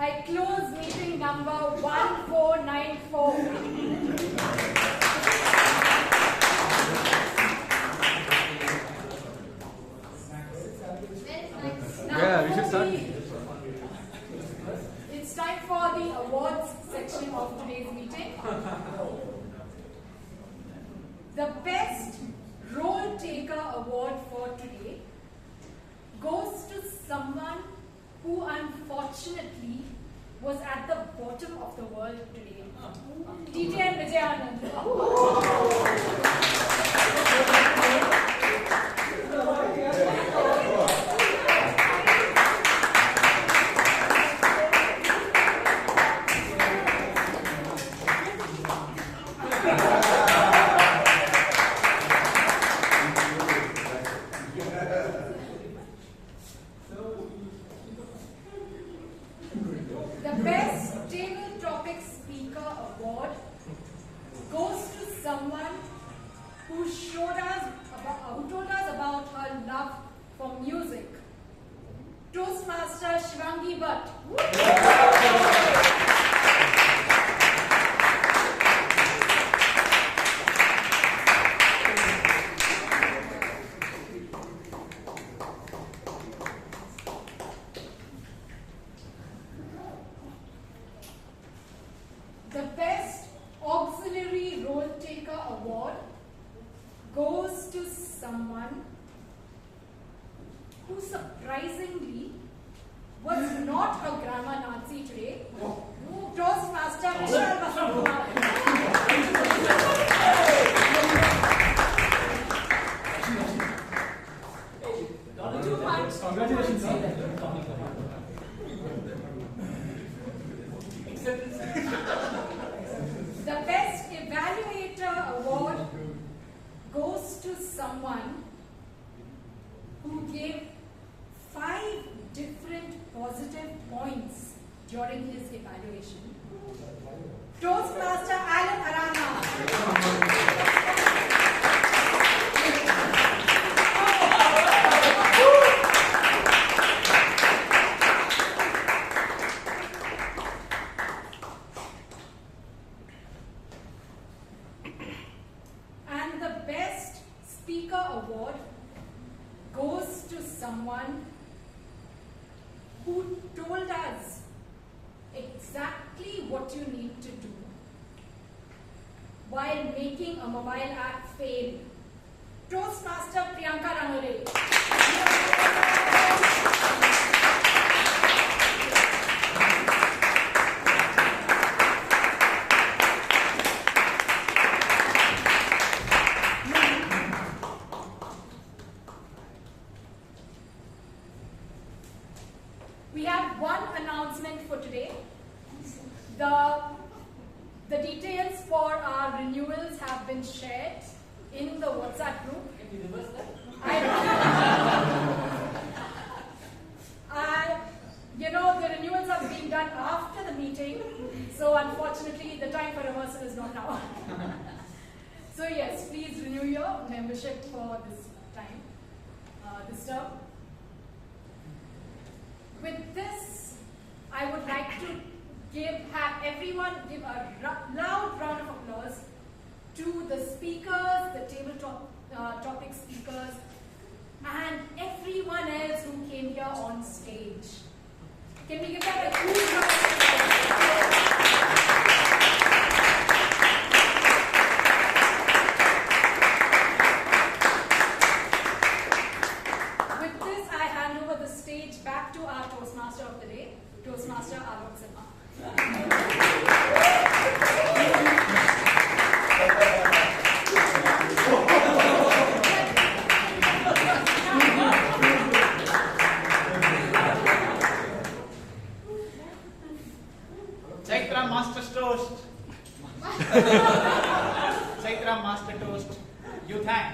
I close meeting number 1494. Yeah, we should start. It's time for the awards section of today's meeting. The best role taker award for today goes to someone who unfortunately was at the bottom of the world today. DJ and Vijay Anand. The best table topic speaker award goes to someone who told us about her love for music. Toastmaster Shivangi Bhatt. The best auxiliary role taker award goes to someone who surprisingly was not a grammar Nazi today. Toastmaster Vishal. Congratulations. The best evaluator award goes to someone who gave 5 different positive points during his evaluation. Toastmaster Aranha. And the best speaker award goes to someone who told us exactly what you need to do while making a mobile app fail. Toastmaster Priyanka Ranole. We have one announcement for today. The details for our renewals have been shared in the WhatsApp group. Can you reverse that? The renewals are being done after the meeting, so unfortunately the time for rehearsal is not now. So yes, please renew your membership for this time, this term. With this, I would like to have everyone give a loud round of applause to the speakers, the tabletop topic speakers, and everyone else who came here on stage. Can we give that a huge round of applause? With this, I hand over the stage back to our Toastmaster of the day, Toastmaster Anand. Chaitra Master Toast. Chaitra Master Toast. You thank.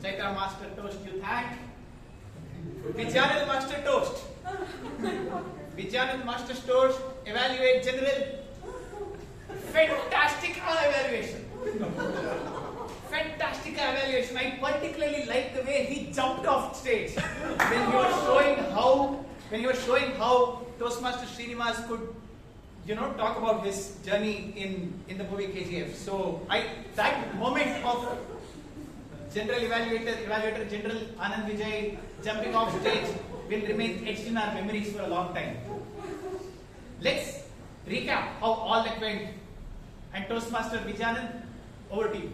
Chaitra Master Toast. You thank. Vijay Master Toast. Vijay Master Toast. Evaluate general. Fantastic evaluation. Fantastic evaluation. I particularly like the way he jumped off stage when he was showing when he was showing how Toastmaster Srinivas could, talk about his journey in the movie KGF. So that moment of General Evaluator General Anand Vijay jumping off stage will remain etched in our memories for a long time. Let's recap how all that went. And Toastmaster Vijay, over to you.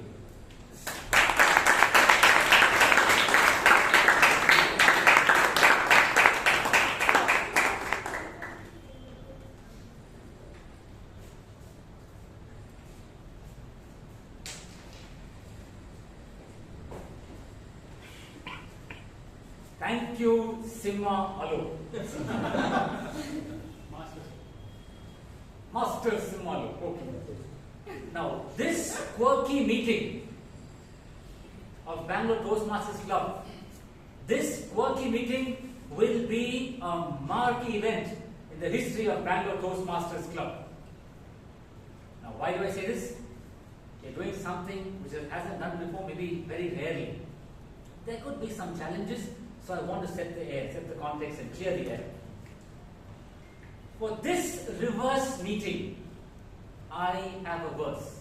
Thank you, Simha Alo. Master Simha Alo. Okay. Now, this quirky meeting of Bangalore Toastmasters Club, this quirky meeting will be a marquee event in the history of Bangalore Toastmasters Club. Now, why do I say this? You're doing something which hasn't done before, maybe very rarely. There could be some challenges. So I want to set the context and clear the air. For this reverse meeting, I have a verse.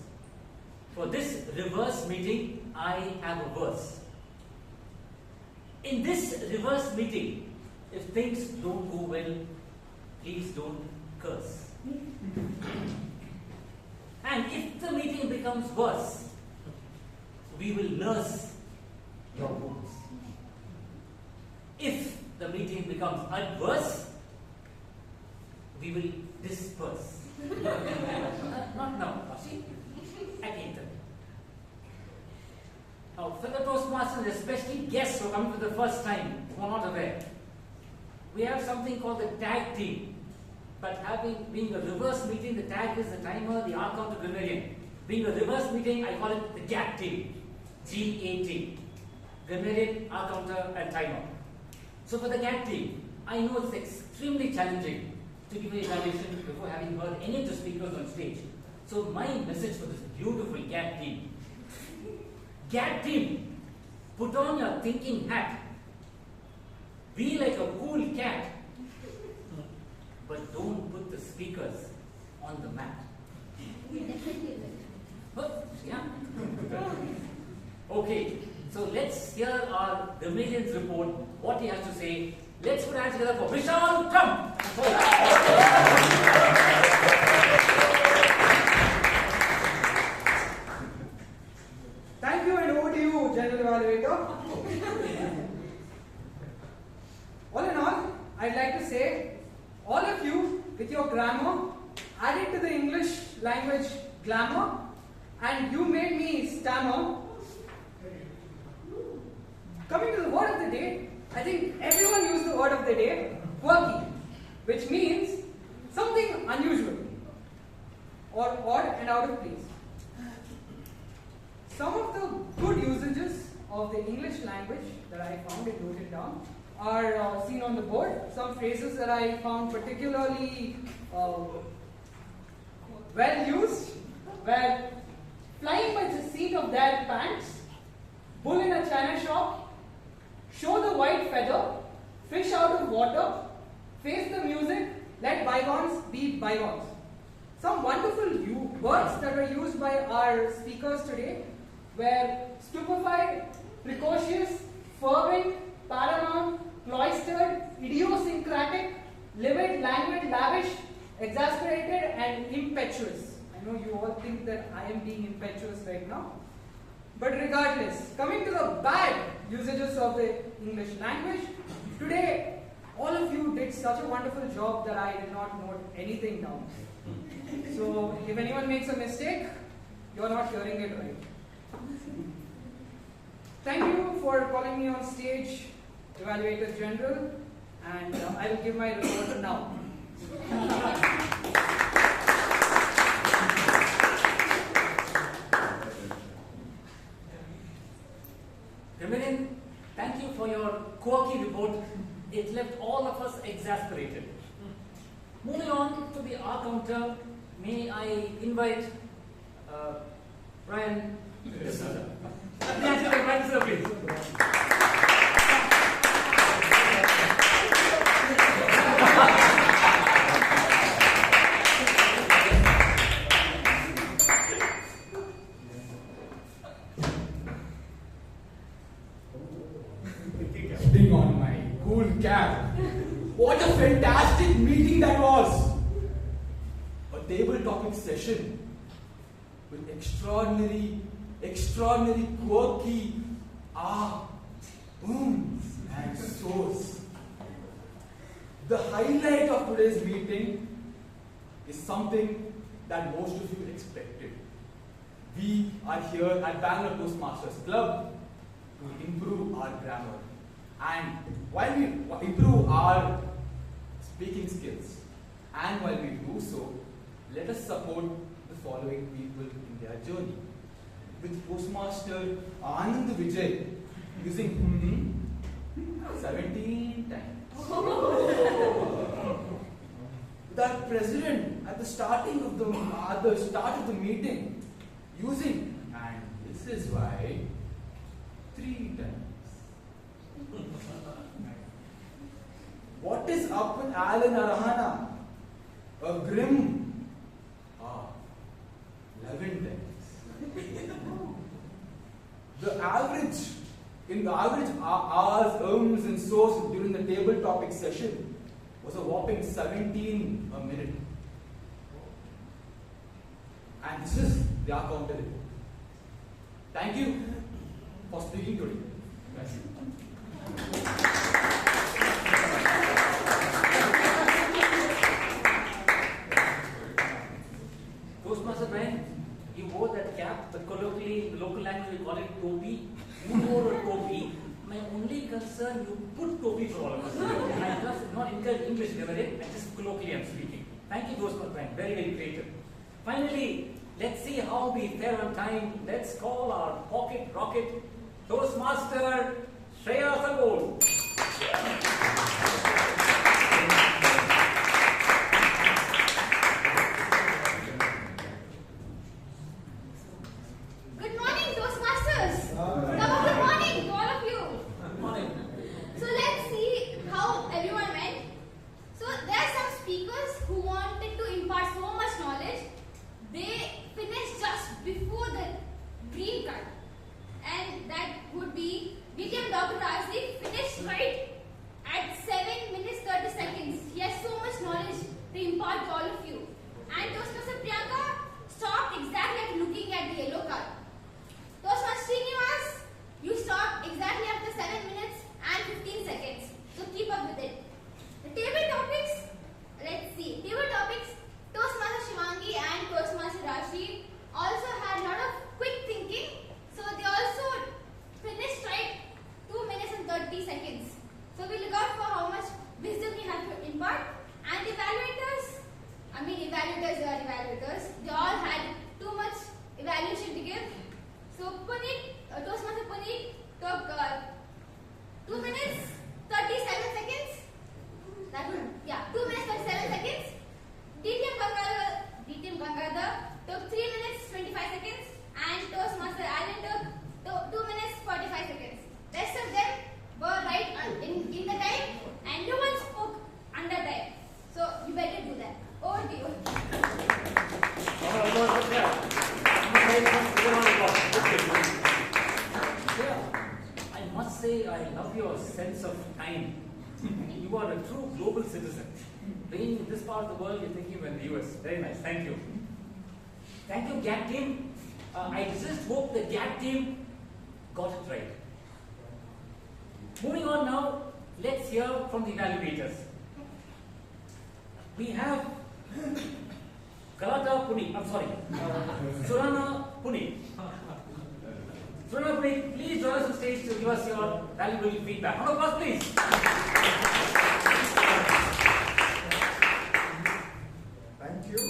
For this reverse meeting, I have a verse. In this reverse meeting, if things don't go well, please don't curse. And if the meeting becomes worse, we will nurse your wounds. If the meeting becomes adverse, we will disperse. Not now, Rashi. At 8:30. Now, fellow Toastmasters, especially guests who are coming for the first time, who are not aware, we have something called the tag team. But being a reverse meeting, the tag is the timer, the R counter grammarian. Being a reverse meeting, I call it the GAT team. G-A-T. Grammarian, R counter, and timer. So for the GAT team, I know it's extremely challenging to give an evaluation before having heard any of the speakers on stage. So my message for this beautiful GAT team. GAT team, put on your thinking hat. Be like a cool cat. But don't put the speakers on the mat. Yeah? Okay. So let's hear our grammarian's report, what he has to say. Let's put hands together for Vishal. Come! Thank you, and over to you, General Evaluator. All in all, I'd like to say, all of you, with your grammar, added to the English language glamour, and you made me stammer. Coming to the word of the day, I think everyone used the word of the day, quirky, which means something unusual or odd and out of place. Some of the good usages of the English language that I found and noted down are seen on the board. Some phrases that I found particularly well used were flying by the seat of their pants, bull in a china shop, show the white feather, fish out of water, face the music, let bygones be bygones. Some wonderful words that were used by our speakers today were stupefied, precocious, fervent, paramount, cloistered, idiosyncratic, livid, languid, lavish, exasperated, and impetuous. I know you all think that I am being impetuous right now. But regardless, coming to the bad usages of the English language, today all of you did such a wonderful job that I did not note anything down. So if anyone makes a mistake, you're not hearing it right. Thank you for calling me on stage, Evaluator General, and I will give my report now. Grammarian, thank you for your quirky report. It left all of us exasperated. Moving on to the R counter, may I invite Bryan. cool cat. What a fantastic meeting that was! A table topic session with extraordinary, quirky ums and so's. The highlight of today's meeting is something that most of you expected. We are here at Bangalore Toastmasters Club to improve our grammar. And while we improve our speaking skills, and while we do so, let us support the following people in their journey. With Toastmaster Anand Vijay using 17 times. With our president at the start of the meeting using, and this is why, 3 times. What is up with Alan Aranha? A grim 11 times. The average hours, and so's during the table topic session was a whopping 17 a minute. And this is the counter report. Thank you for speaking today. Toastmaster Bryan, you wore that cap, but colloquially in the local language we call it topi. You wore a topi. My only concern, you put topi for all of us. I just not encourage English never did, and just colloquially I'm speaking. Thank you, Toastmaster Bryan. Very, very creative. Finally, let's see how we fare on time. Let's call our pocket rocket Toastmaster Shreya Sadugol. Good morning, Toastmasters. Good morning to all of you. Good morning. So let's see how everyone went. So there are some speakers who wanted to impart so much knowledge. They finished just before the green card, and that would be BTM Dr. Rashi finished right at 7 minutes 30 seconds. He has so much knowledge to impart to all of you. And Toastmaster Priyanka stopped exactly at looking at the yellow card. Toastmaster Srinivas, you stopped exactly after 7 minutes and 15 seconds. So keep up with it. The table topics, let's see. Table topics, Toastmaster Shivangi and Toastmaster Rashi also had a lot of quick thinking. So they also finished right 2 minutes and 30 seconds. So we look out for how much wisdom you have to impart. And evaluators, are evaluators. They all had too much evaluation to give. So Puneeth, Toastmaster Puneeth took 2 minutes 37 seconds. 2 minutes 37 seconds. DTM Gangaadhar took 3 minutes 25 seconds, and Toastmaster Alan took 2 minutes 45 seconds. Rest of them were right in the time, and no one spoke under time. So you better do that. Over to you. I must say I love your sense of time. You are a true global citizen. Being in this part of the world, you're thinking about the US. Very nice. Thank you. Thank you, GAT team. I just hope the GAT team got it right. Moving on now, let's hear from the evaluators. We have Suraana Puneeth. Suraana Puneeth, please join us on stage to give us your valuable feedback. Round of applause, please. Thank you.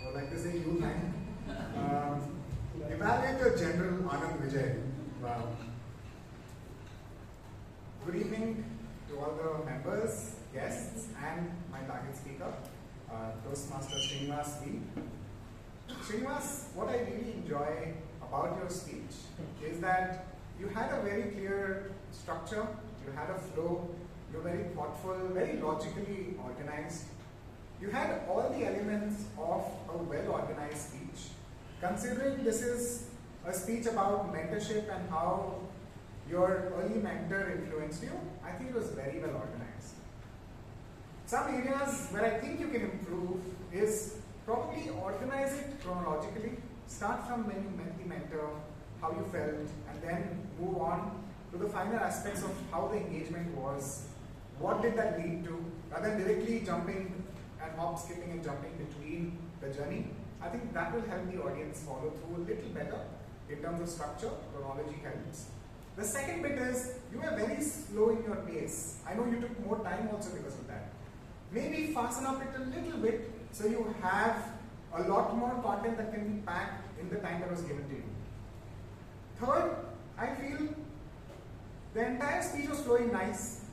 I would like to say you thank. Evaluator General Anand Vijay. Good evening to all the members, guests, and my target speaker, Toastmaster Srinivas V. Srinivas, what I really enjoy about your speech is that you had a very clear structure, you had a flow, you were very thoughtful, very logically organized. You had all the elements of a well-organized speech. Considering this is a speech about mentorship and how your early mentor influenced you, I think it was very well organized. Some areas where I think you can improve is probably organize it chronologically. Start from when you met the mentor, how you felt, and then move on to the finer aspects of how the engagement was. What did that lead to? Rather than directly jumping and skipping and jumping between the journey, I think that will help the audience follow through a little better in terms of structure. Chronology helps. The second bit is you are very slow in your pace. I know you took more time also because of that. Maybe fasten up it a little bit so you have a lot more content that can be packed in the time that was given to you. Third, I feel the entire speech was flowing nice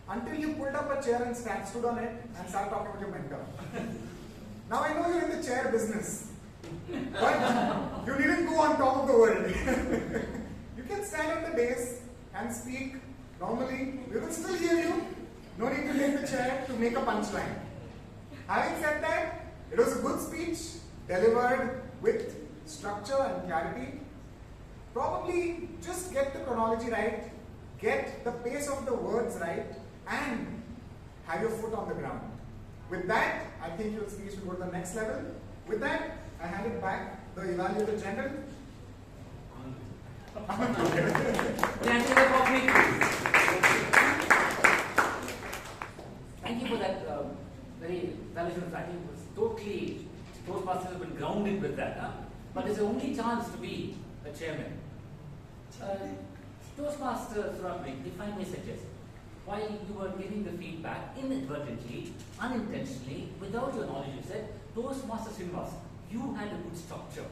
until you pulled up a chair and stood on it and started talking with your mentor. Now I know you're in the chair business, but you didn't go on top of the world. You can stand on the dais and speak normally. We will still hear you. No need to take the chair to make a punchline. Having said that, it was a good speech delivered with structure and clarity. Probably just get the chronology right, get the pace of the words right, and have your foot on the ground. With that, I think your speech will go to the next level. With that, I hand it back the evaluator general. Thank you for that very valuable. I think it was totally, Toastmasters have been grounded with that. Huh? But it's the only chance to be a chairman. Toastmaster Suraana, if I may suggest, while you were giving the feedback inadvertently, unintentionally, without your knowledge, you said, Toastmaster Srinivas, you had a good structure.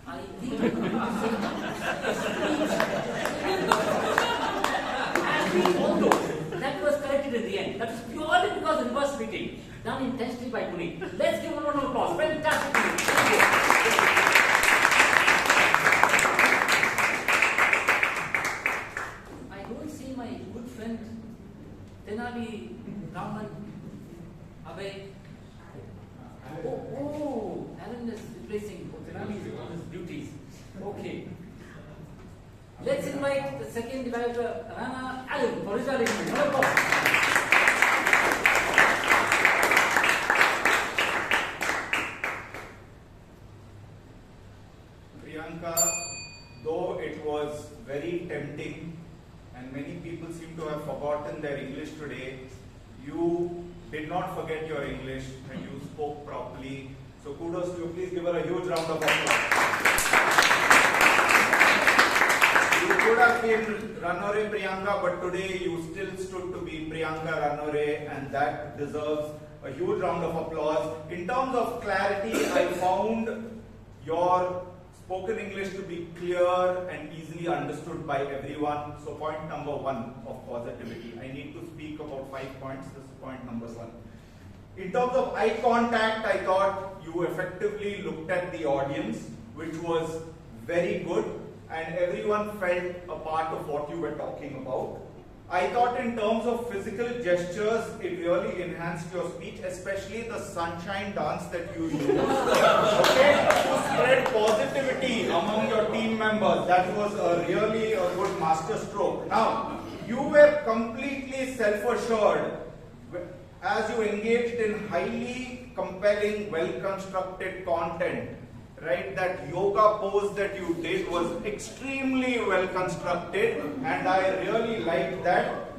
I think you could say although that was corrected in the end. That was purely because of the reverse meeting, done intentionally by Puneeth. Let's give one round of applause. Fantastic. Thank you. Tenali, Raman, Abhay. Oh, Alan is replacing Tenali on his duties. Okay. Let's invite the second evaluator, Aranha, Alan, for his arrangement. Priyanka, though it was very tempting, and many people seem to have forgotten their English today, you did not forget your English and you spoke properly. So kudos to you. Please give her a huge round of applause. You could have been Ranore Priyanka, but today you still stood to be Priyanka Ranore, and that deserves a huge round of applause. In terms of clarity, I found your spoken English to be clear and easily understood by everyone. So point number 1 of positivity. I need to speak about 5 points. This is point number 1. In terms of eye contact, I thought you effectively looked at the audience, which was very good, and everyone felt a part of what you were talking about. I thought in terms of physical gestures, it really enhanced your speech, especially the sunshine dance that you used. Okay? To spread positivity among your team members. That was really a good master stroke. Now, you were completely self-assured as you engaged in highly compelling, well-constructed content. Right, that yoga pose that you did was extremely well constructed, and I really liked that.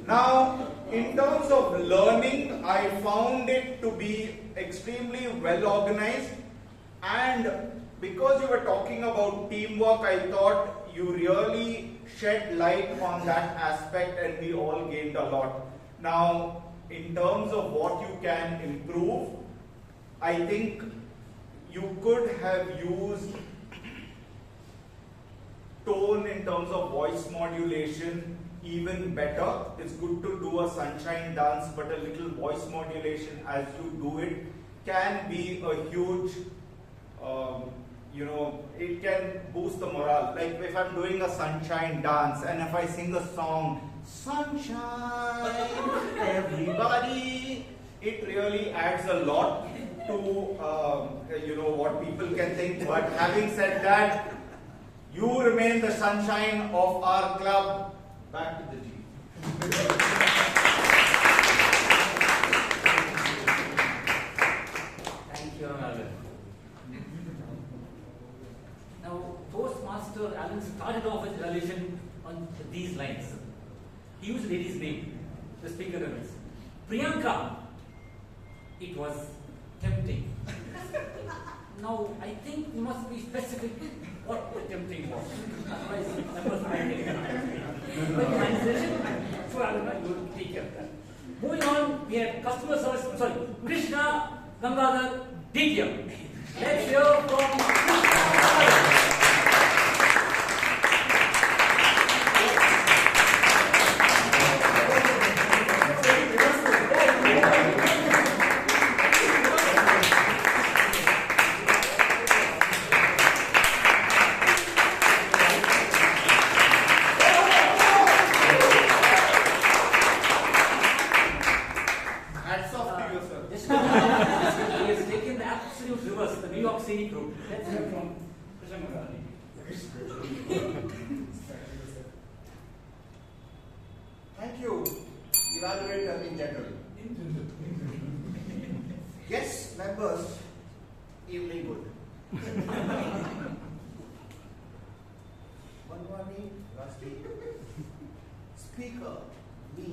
Now, in terms of learning, I found it to be extremely well organized, and because you were talking about teamwork, I thought you really shed light on that aspect, and we all gained a lot. Now, in terms of what you can improve, I think you could have used tone in terms of voice modulation even better. It's good to do a sunshine dance, but a little voice modulation as you do it can be a huge, it can boost the morale. Like if I'm doing a sunshine dance and if I sing a song, sunshine, everybody, it really adds a lot to what people can think. But having said that, you remain the sunshine of our club. Back to the G. name. The speaker reveals. Priyanka. It was tempting. Now, I think you must be specific what the tempting was. Otherwise, members might take it. But my suggestion, so Aranha, you will take care of that. Moving on, we have customer service, sorry, Krishna, Gangaadhar, DTM. Let's hear from Krishna. Thank you, evaluator in general. Yes, members, evening good. Manwani, Rusty, speaker, me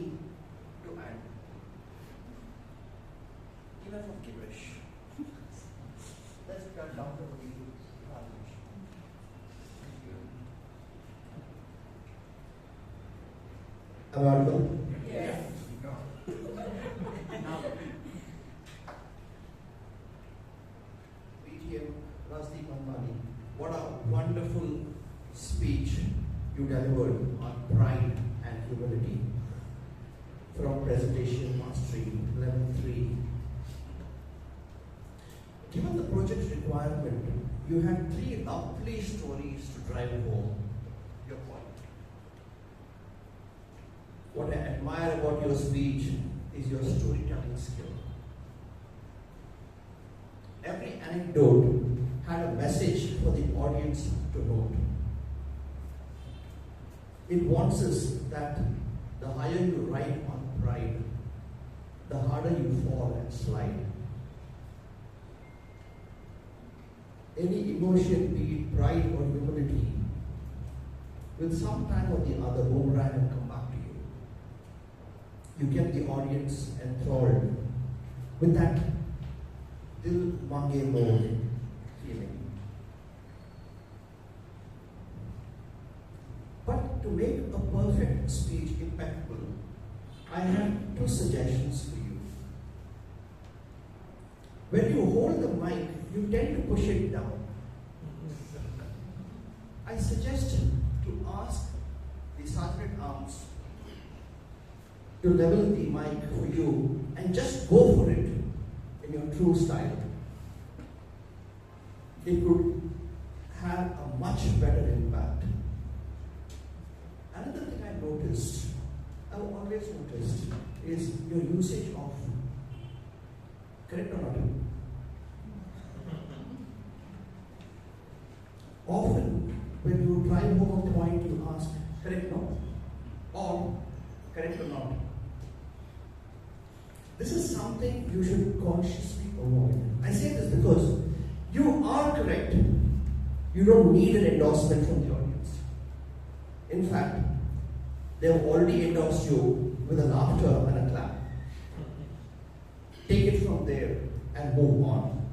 to Anand. Enough of gibberish. Let's get down to the evaluation. Am I audible? Yes. PM Rasdeep Manwani, what a wonderful speech you delivered on pride and humility from presentation mastery level 3. Given the project requirement, you had 3 lovely stories to drive home your point. What I admire about your speech is your storytelling skill. Every anecdote had a message for the audience to note. It warns us that the higher you ride on pride, the harder you fall and slide. Any emotion, be it pride or humility, will sometime or the other boomerang and come back to you. You get the audience enthralled with that Dil Mange Mode feeling. But to make a perfect speech impeccable, I have 2 suggestions for you. When you hold the mic, you tend to push it down. I suggest to ask the Sergeant-at-Arms to level the mic for you and just go for it in your true style. It would have a much better impact. Another thing I've always noticed, is your usage of, correct or not? Often, when you drive home a point, you ask, correct no? Or, correct or not? This is something you should consciously avoid. I say this because you are correct. You don't need an endorsement from the audience. In fact, they have already endorsed you with a laughter and a clap. Take it from there and move on.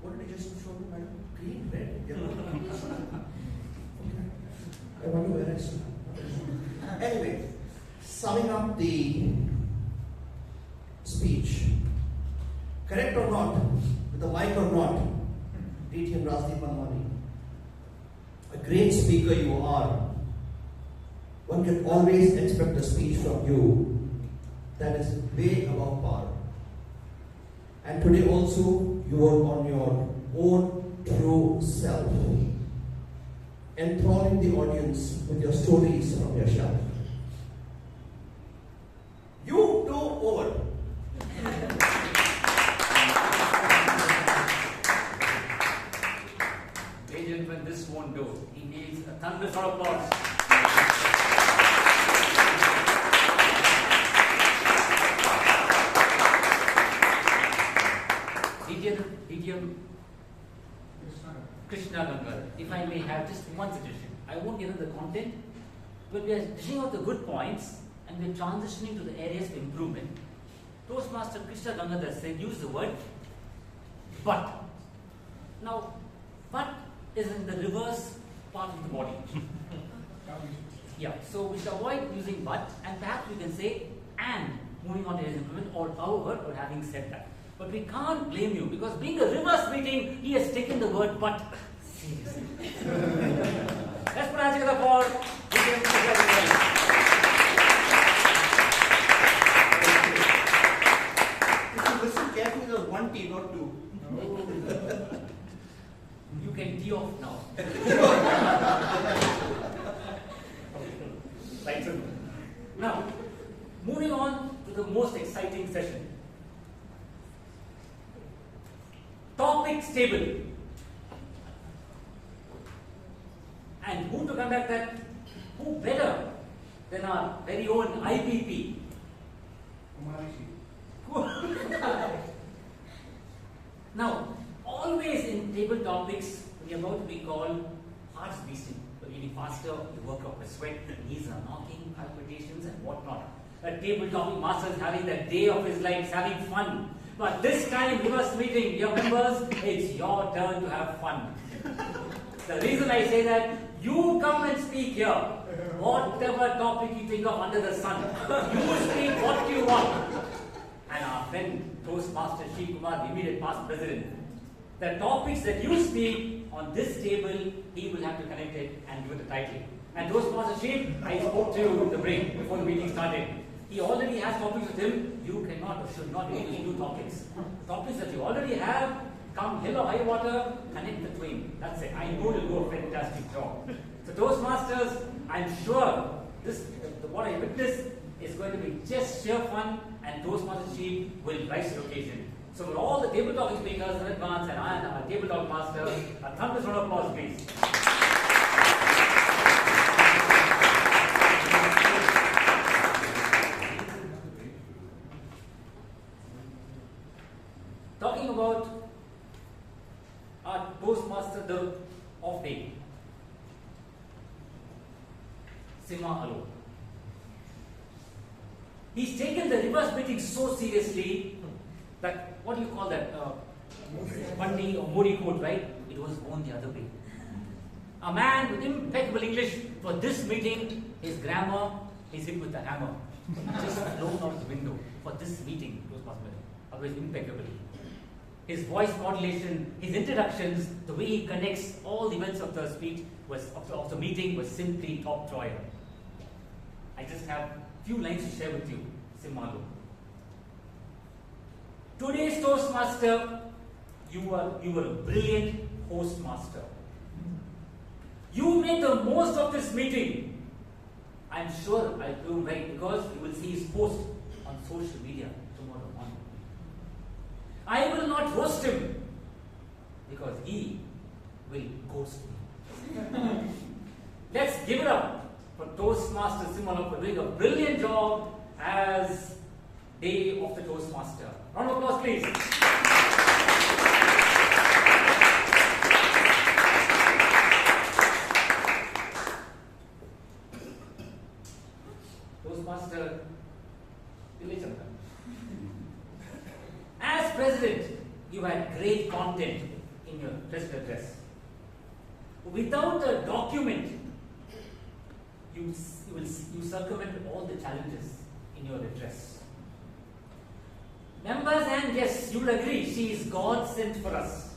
What did I just show you, madam? Green, red, yellow. I wonder where I stand. Anyway, summing up the speech, correct or not, with the mic or not, DTM Rasdeep Manwani, a great speaker you are. One can always expect a speech from you that is way above par. And today also, you are on your own true self, enthralling the audience with your stories from your shelf. You do over. Ladies and gentlemen, this won't do. He needs a thunderous applause. DTM Krishna Gangaadhar, if I may have just one suggestion. I won't give him the content, when we are dishing out the good points and we are transitioning to the areas of improvement, Toastmaster Krishna Gangaadhar said, use the word but. Now, but is in the reverse part of the body. Yeah, so we should avoid using but, and perhaps we can say and, moving on to his improvement, or however, or having said that. But we can't blame you, because being a reverse meeting, he has taken the word but seriously. Let's put our hands together for Vijay. If you listen carefully, there's one T, not two. You can tee off now. Right, so now, moving on to the most exciting session. Topics table. And who to conduct that? Who better than our very own IPP? Now, always in table topics, we are about to be called hearts beating. You're reading faster, you work up a sweat, knees are knocking, palpitations and whatnot. A table topic master is having the day of his life, having fun. But this time, reverse meeting, dear members, it's your turn to have fun. The reason I say that, you come and speak here. Whatever topic you think of under the sun, you speak what you want. And our friend, Toastmaster Sheeb, Kumar, the immediate past president, the topics that you speak on this table, he will have to connect it and give it a title. And Toastmaster Sheeb, I spoke to you in the break before the meeting started. He already has topics with him. You cannot or should not use new topics. The topics that you already have, come hell or high water, connect the twain. That's it. I know you'll do a fantastic job. So Toastmasters, I'm sure what I witnessed is going to be just sheer fun, and Toastmaster Sheeb will rise to the occasion. So for all the table talking speakers in advance and Anand, our table talk master, a thunderous round of applause, please. Talking about our Toastmaster of day, Sima Alo. He's taken the reverse meeting so seriously that, what do you call that? Bundy or Mori code, right? It was gone the other way. A man with impeccable English. For this meeting, his grammar is hit with the hammer. Just blown out the window. For this meeting, it was possible. Otherwise, impeccable. His voice modulation, his introductions, the way he connects all the events of the speech, of the meeting, was simply top drawer. I just have a few lines to share with you. Simalo. Today's Toastmaster, you were a brilliant hostmaster. You made the most of this meeting. I'm sure I'll prove right, because you will see his post on social media tomorrow morning. I will not roast him, because he will ghost me. Let's give it up for Toastmaster Simalo for doing a brilliant job as Day of the Toastmaster. Round of applause, please. Toastmaster Vijay. As president, you had great content in your press address. Without a document, you circumvent all the challenges in your address. Members and guests, you will agree, she is God sent for us,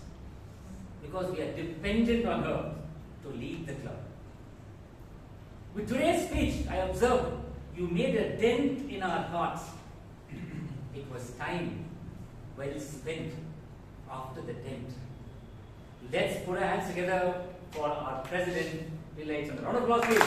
because we are dependent on her to lead the club. With today's speech, I observed you made a dent in our hearts. It was time well spent after the dent. Let's put our hands together for our president, Vijay. Round of applause, please.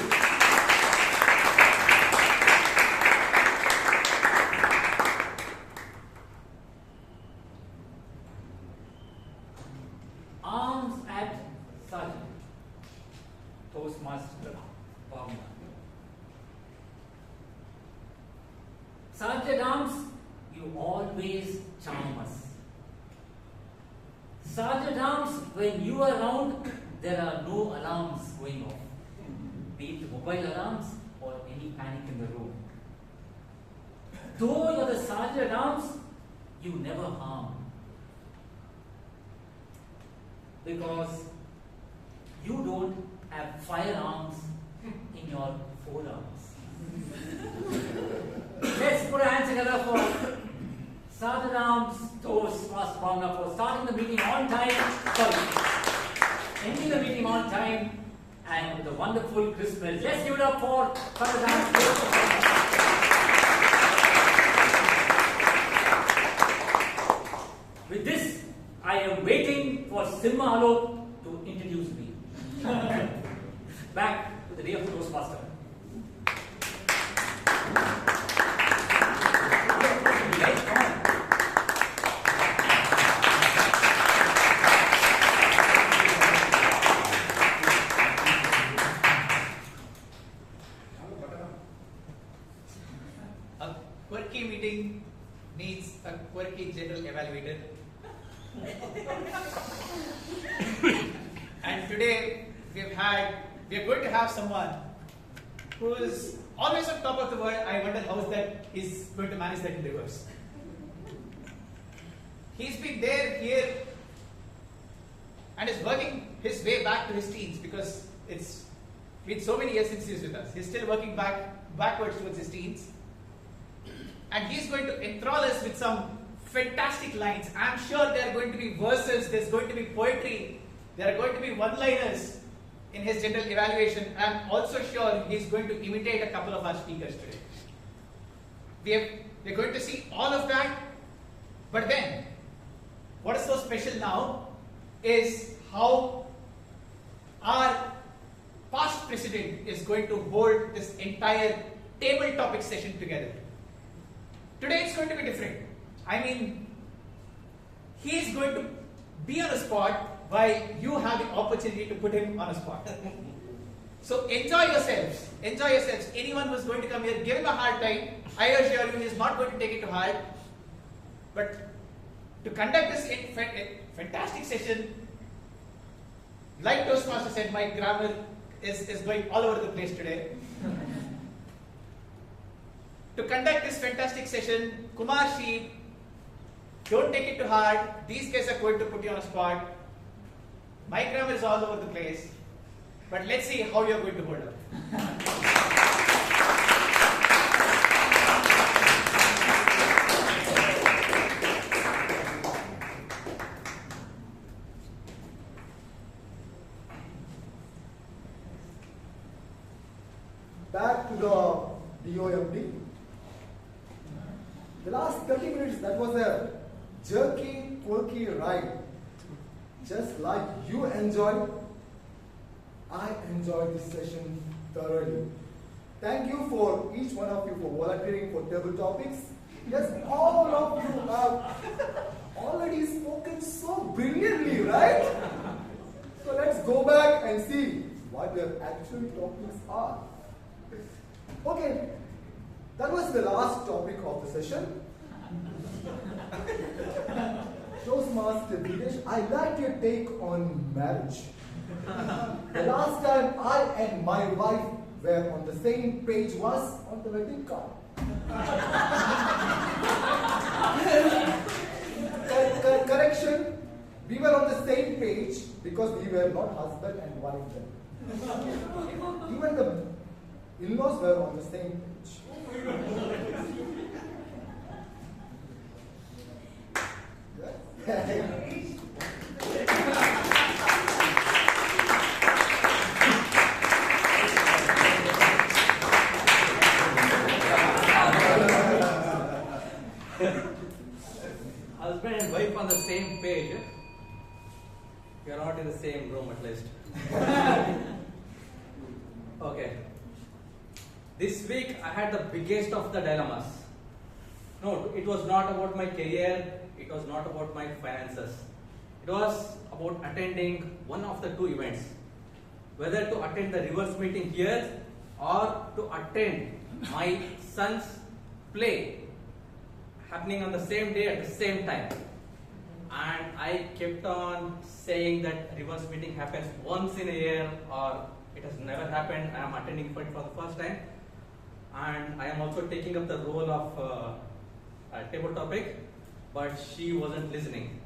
Arms at Sergeant. Toastmaster Bhatt. Sergeant Arms, you always charm us. Sergeant Arms, when you are around, there are no alarms going off. Be it mobile alarms or any panic in the room. Though you're the sergeant at arms, you never harm. Because you don't have firearms in your forearms. Let's put our hands together for Sergeant at Arms Toastmaster for starting the meeting on time. Sorry, ending the meeting on time and with a wonderful Christmas. Let's give it up for Sergeant at Arms Toastmaster. With this, I am waiting for Silma Alok to introduce me. Back to the day of the Toastmaster. A quirky meeting needs a quirky general evaluator. And today we are going to have someone who is always on top of the world. I wonder how is going to manage that in reverse. He's been there, here, and is working his way back to his teens because it's been so many years since he's with us. He's still working backwards towards his teens. And he's going to enthrall us with some fantastic lines. I'm sure there are going to be verses, there's going to be poetry, there are going to be one-liners in his general evaluation. I'm also sure he's going to imitate a couple of our speakers today. We're going to see all of that, but then, what is so special now is how our past president is going to hold this entire table topic session together. Today it's going to be different. I mean, he is going to be on a spot while you have the opportunity to put him on a spot. So enjoy yourselves. Enjoy yourselves. Anyone who is going to come here, give him a hard time. I assure you, he is not going to take it to heart. But to conduct this fantastic session, like Toastmaster said, my grammar is going all over the place today. To conduct this fantastic session, Kumar, Sheeb, don't take it to heart. These guys are going to put you on a spot. My grammar is all over the place. But let's see how you're going to hold up. Back to the DOMD. The last 30 minutes, that was a jerky, quirky ride. Just like you enjoyed, I enjoyed this session thoroughly. Thank you for each one of you for volunteering for table topics. Yes, all of you have already spoken so brilliantly, right? So let's go back and see what the actual topics are. Okay, that was the last topic of the session. Toastmaster Vijay, I like your take on marriage. The last time I and my wife were on the same page was on the wedding card. Correction, we were on the same page because we were not husband and wife then. Even the in-laws were on the same page. Husband and wife on the same page. You are not in the same room at least. Okay. This week I had the biggest of the dilemmas. No, it was not about my career, it was not about my finances. It was about attending one of the two events. Whether to attend the reverse meeting here or to attend my son's play happening on the same day at the same time. And I kept on saying that reverse meeting happens once in a year or it has never happened. I am attending for it for the first time. and I am also taking up the role of a table topic, but she wasn't listening.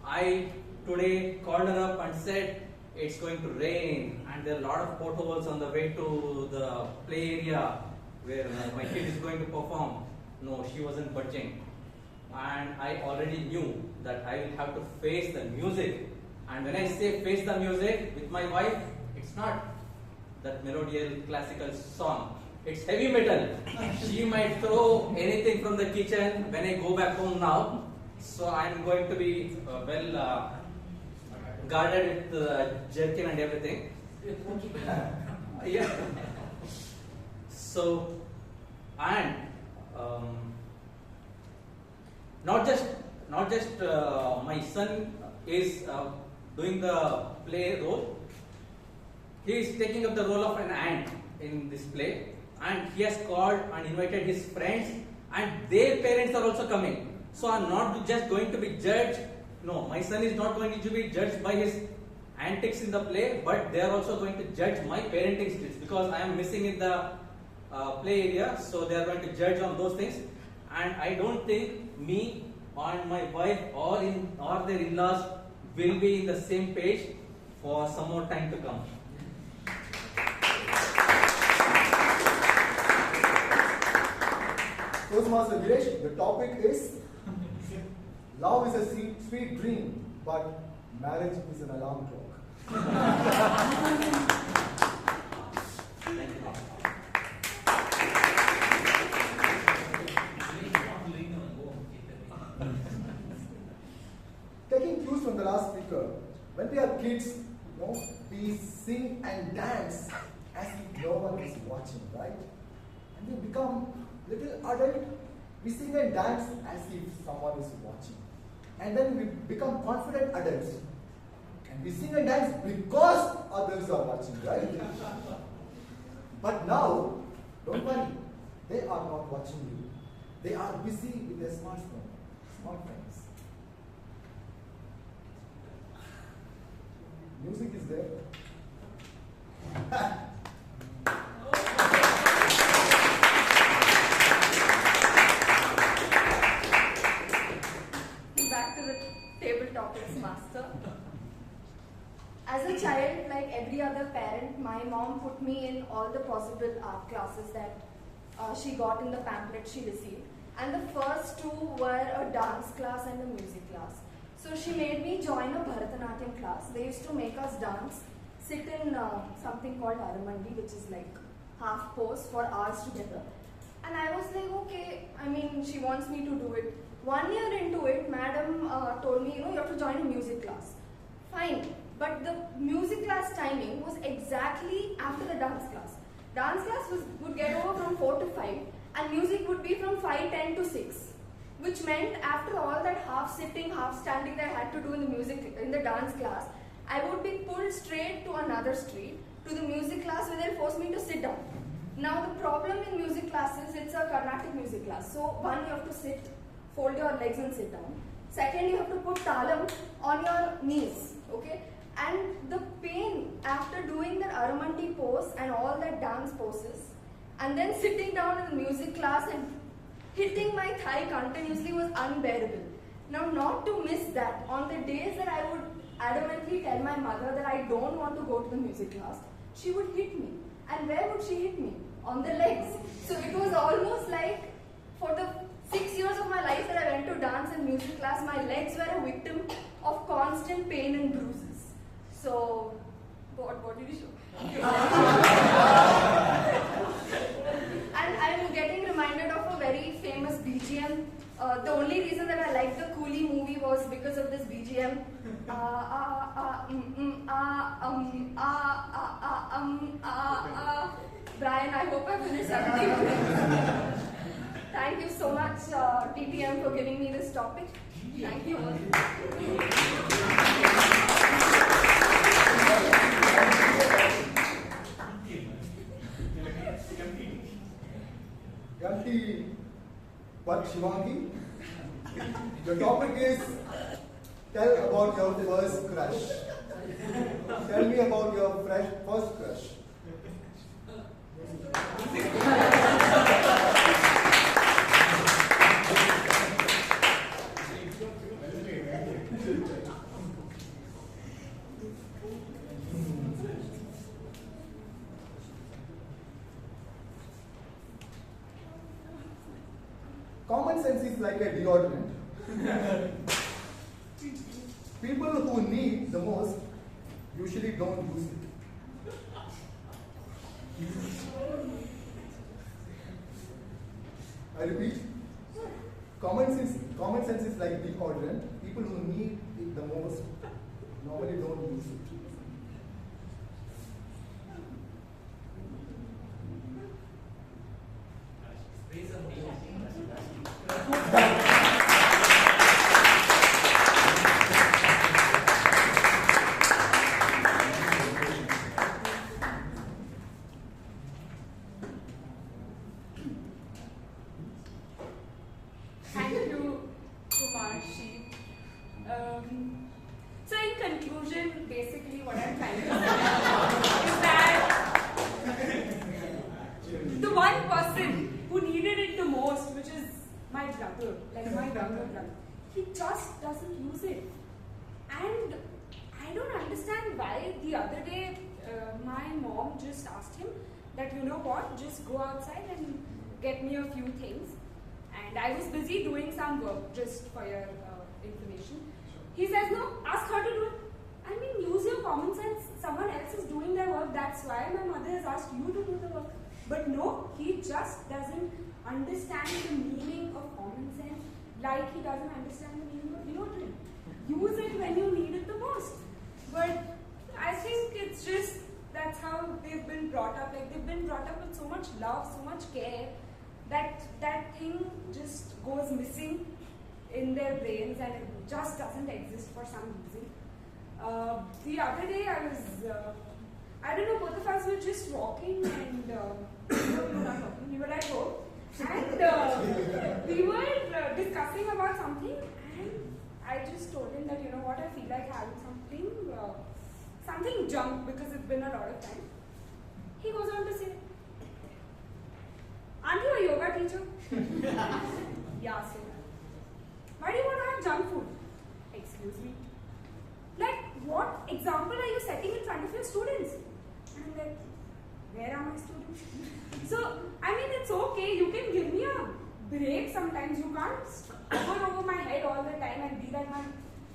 I today called her up and said it's going to rain and there are a lot of potholes on the way to the play area where my kid is going to perform. No, she wasn't budging. And I already knew that I will have to face the music. And when I say face the music with my wife, it's not that melodious classical song. It's heavy metal. She might throw anything from the kitchen when I go back home now. So I'm going to be well guarded with jerkin and everything. Yeah. So, and not just my son is doing the play role. He is taking up the role of an ant in this play, and he has called and invited his friends, and their parents are also coming. So I'm not just going to be judged. No, my son is not going to be judged by his antics in the play, but they are also going to judge my parenting skills because I am missing in the play area. So they are going to judge on those things, and I don't think me and my wife or their in-laws will be in the same page for some more time to come. Toastmaster Veeresh, the topic is love is a sweet dream, but marriage is an alarm clock. Taking cues from the last speaker, when we are kids, we sing and dance as if no one is watching, right? And we become little adult, we sing and dance as if someone is watching. And then we become confident adults. And we sing and dance because others are watching, right? But now, don't worry, they are not watching you. They are busy with their smartphones. Music is there. Back to the table topics master. As a child, like every other parent, my mom put me in all the possible art classes that she got in the pamphlet she received. And the first two were a dance class and a music class. So she made me join a Bharatanatyam class. They used to make us dance, sit in something called Aramandi, which is like half pose for hours together. And I was like, okay, I mean, she wants me to do it. 1 year into it, madam told me, you have to join a music class. Fine, but the music class timing was exactly after the dance class. Dance class would get over from 4 to 5, and music would be from 5:10 to 6. Which meant after all that half sitting, half standing that I had to do in the dance class, I would be pulled straight to another street, to the music class where they'll force me to sit down. Now the problem in music classes, it's a Carnatic music class. So one, you have to sit, fold your legs and sit down. Second, you have to put talam on your knees, okay? And the pain after doing that Aramandi pose and all that dance poses, and then sitting down in the music class and hitting my thigh continuously was unbearable. Now, not to miss that, on the days that I would adamantly tell my mother that I don't want to go to the music class, she would hit me. And where would she hit me? On the legs. So it was almost like for the 6 years of my life that I went to dance and music class, my legs were a victim of constant pain and bruises. So, what did you show? And I'm getting reminded of a very famous BGM. The only reason that I liked the Coolie movie was because of this BGM. Bryan, I hope I finished everything. Thank you so much, TTM, for giving me this topic. Thank you. Empty, but Shivangi, the topic is tell about your first crush. Tell me about your first crush. Common sense is like a deodorant. People who need the most usually don't use it. I repeat, common sense is like deodorant. People who need it the most normally don't use it. Thank you, Kumar, Sheeb. So in conclusion, basically what I'm trying to say is that the one person who needed it the most, which is my brother, like my younger brother, he just doesn't use it. And I don't understand why. The other day, my mom just asked him that, you know what, just go outside and get me a few things. And I was busy doing some work, just for your information. He says, no, ask her to do it. I mean, use your common sense. Someone else is doing their work. That's why my mother has asked you to do the work. But no, he just doesn't understand the meaning of common sense like he doesn't understand the meaning of deodorant. Use it when you need it the most. But I think it's just, that's how they've been brought up. Like, they've been brought up with so much love, so much care, that thing just goes missing in their brains and it just doesn't exist for some reason. The other day I was, I don't know, both of us were just walking and, no, we were not walking, we were at home and we were discussing about something and I just told him that, you know what, I feel like having something junk because it's been a lot of time. He goes on to say, aren't you a yoga teacher? Yeah, so why do you want to have junk food? Excuse me. Like, what example are you setting in front of your students? And I'm like, where are my students? So, I mean, it's okay. You can give me a break sometimes. You can't hover over my head all the time and be like my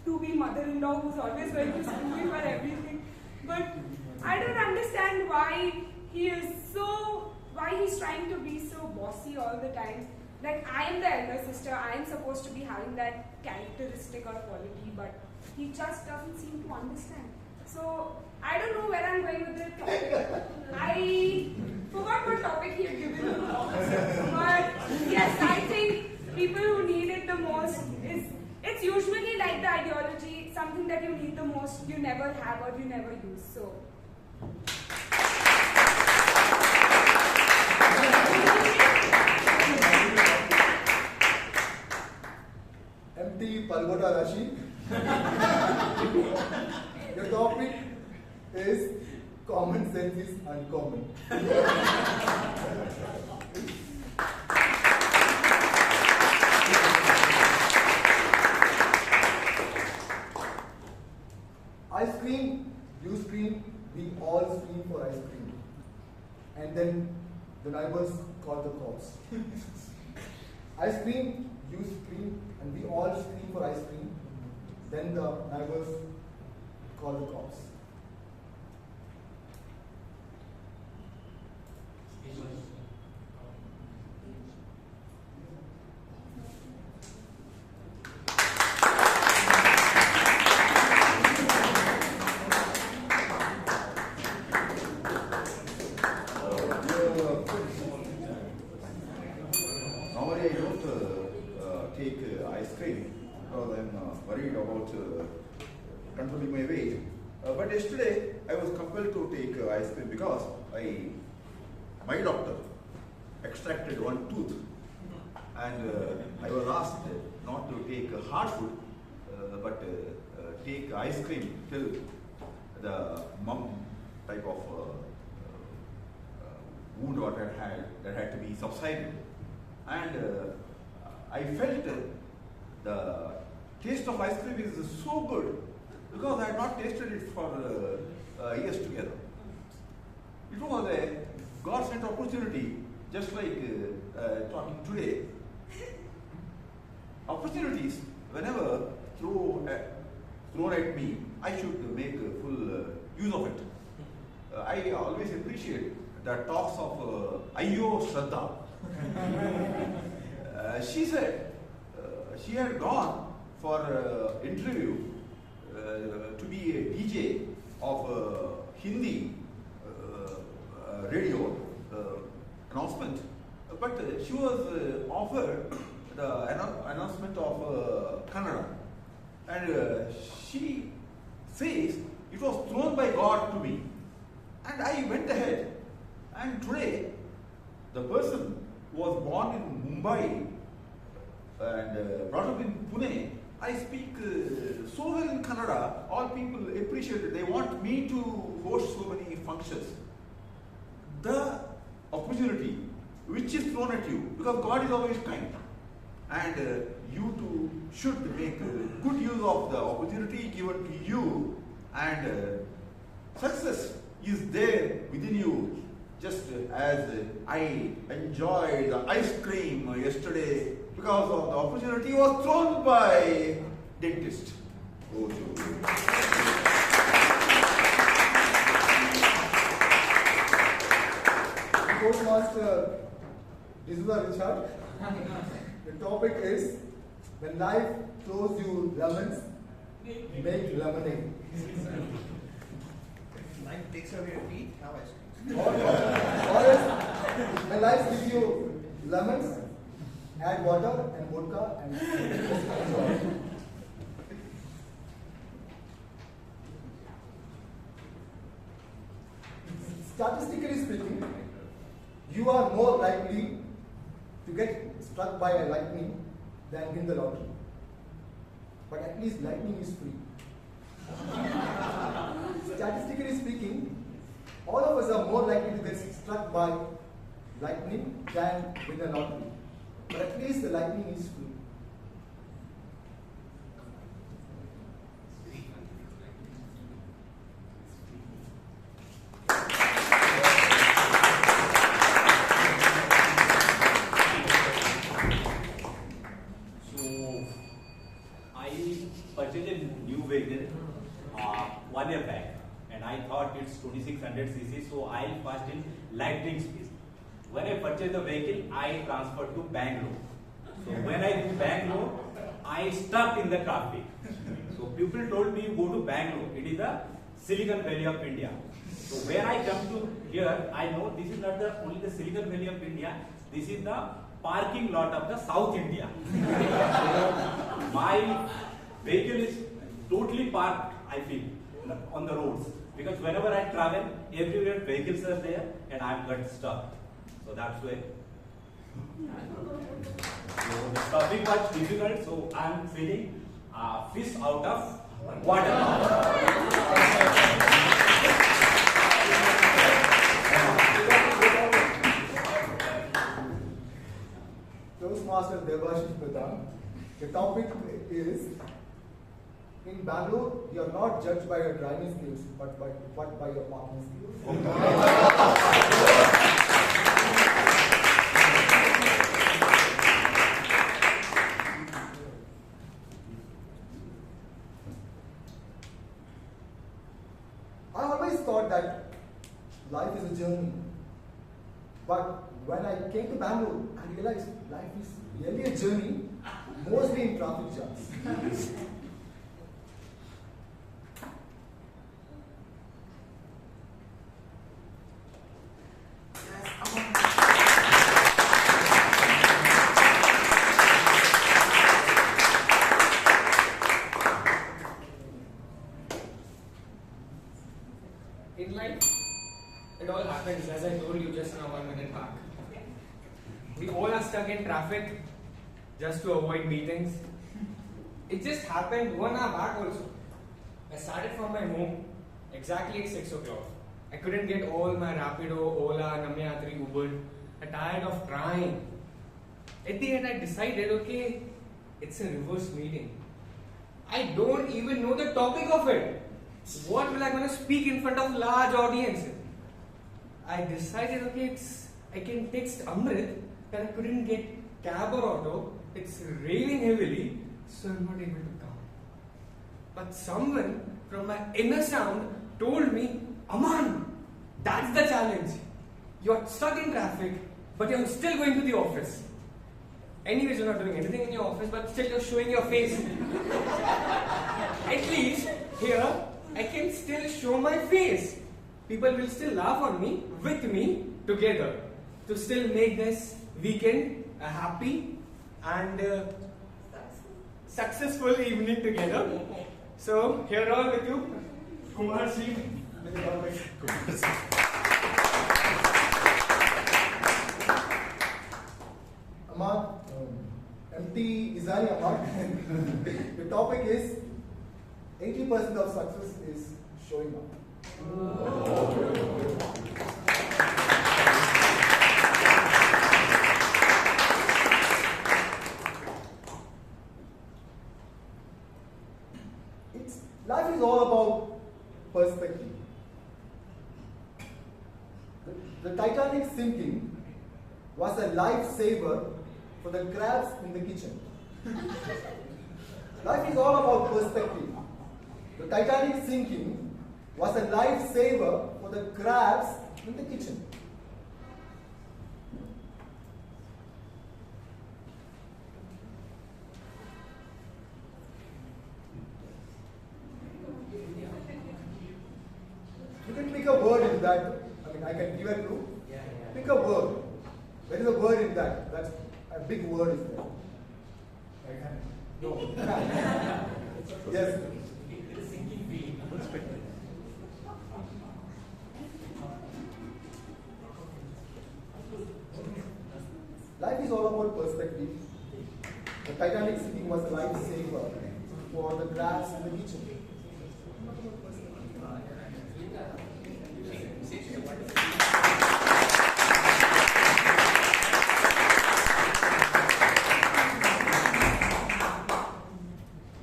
to-be mother-in-law who's always going to sue me for everything. But I don't understand why he's trying to be so bossy all the time. Like, I am the elder sister, I am supposed to be having that characteristic or quality, but he just doesn't seem to understand. So, I don't know where I'm going with the topic. I forgot what topic he had given me. But yes, I think people who need it the most it's usually like the ideology, something that you need the most, you never have or you never use. So. Empty Palgota Rashi. The topic is common sense is uncommon. Ice cream, you scream, we all scream for ice cream. And then the neighbors call the cops. Ice cream, you scream, and we all scream for ice cream. Then the neighbors call the cops. Normally I don't take ice cream because I'm worried about controlling my weight. But yesterday I was compelled to take ice cream because my doctor extracted one tooth and I was asked not to take hard food but take ice cream till the mum type of wound what I had that had to be subsided. And I felt the taste of ice cream is so good because I had not tasted it for years together. It was a God-sent opportunity, just like talking today. opportunities, whenever thrown at me, I should make full use of it. I always appreciate the talks of Ayyo Shraddha. She said she had gone for interview to be a DJ of Hindi radio announcement, but she was offered the announcement of Kannada, and she says it was thrown by God to me, and I went ahead, and today the person who was born in Mumbai and brought up in Pune, I speak so well in Kannada, all people appreciate it. They want me to host so many functions. The opportunity which is thrown at you, because God is always kind, and you too should make good use of the opportunity given to you, and success is there within you, just as I enjoyed the ice cream yesterday because of the opportunity was thrown by dentist. Oh, Toastmaster, this is Richard. The topic is, when life throws you lemons, make lemonade. Life takes away your teeth, now ice cream. Or else, when life gives you lemons, add water and vodka and enjoy. Statistically speaking, you are more likely to get struck by a lightning than win the lottery. But at least lightning is free. Statistically speaking, all of us are more likely to get struck by lightning than win the lottery. But at least the lightning is free. Purchased a new vehicle 1 year back, and I thought it's 2600 cc, so I'll first in lightning speed. When I purchased the vehicle, I transferred to Bangalore. So when I do Bangalore, I stuck in the traffic. So people told me go to Bangalore. It is the Silicon Valley of India. So where I come to here, I know this is not the only the Silicon Valley of India. This is the parking lot of the South India. So my vehicle is totally parked, I feel, on the roads, because whenever I travel, everywhere vehicles are there and I'm got stuck. So that's why. So the topic was difficult, so I'm feeling fish out of water. Toastmaster Debasish Pradhan. The topic is, in Bangalore, you are not judged by your driving skills, but by your parking skills. I always thought that life is a journey. But when I came to Bangalore, I realized life is really a journey, mostly in traffic jams. In life, it all happens, as I told you just now 1 minute back. We all are stuck in traffic just to avoid meetings. It just happened 1 hour back also. I started from my home exactly at 6 o'clock. I couldn't get all my Rapido, Ola, Namyatri, Uber. I'm tired of trying. At the end, I decided, okay, it's a reverse meeting. I don't even know the topic of it. What will I going to speak in front of large audience? I decided, okay, I can text Amrit that I couldn't get cab or auto. It's it's raining heavily, so I'm not able to come. But someone from my inner sound told me, Amaan, that's the challenge. You're stuck in traffic, but you're still going to the office. Anyways, you're not doing anything in your office, but still you're showing your face. At least here, I can still show my face. People will still laugh on me, with me, together, to still make this weekend a happy and successful evening together. So, here all with you, Kumar, Sheeb. Amaan, empty Isaani Amaan. The topic is 80% of success is showing up. Life is all about perspective. The Titanic sinking was a lifesaver for the crabs in the kitchen. Life is all about perspective. The Titanic sinking was a lifesaver for the crabs in the kitchen. You can pick a word in that. I mean, I can give a clue. Pick a word. There is a word in that. That's a big word is there. No. Yes. Life is all about perspective. The Titanic sinking was a lifesaver for the crabs in the kitchen.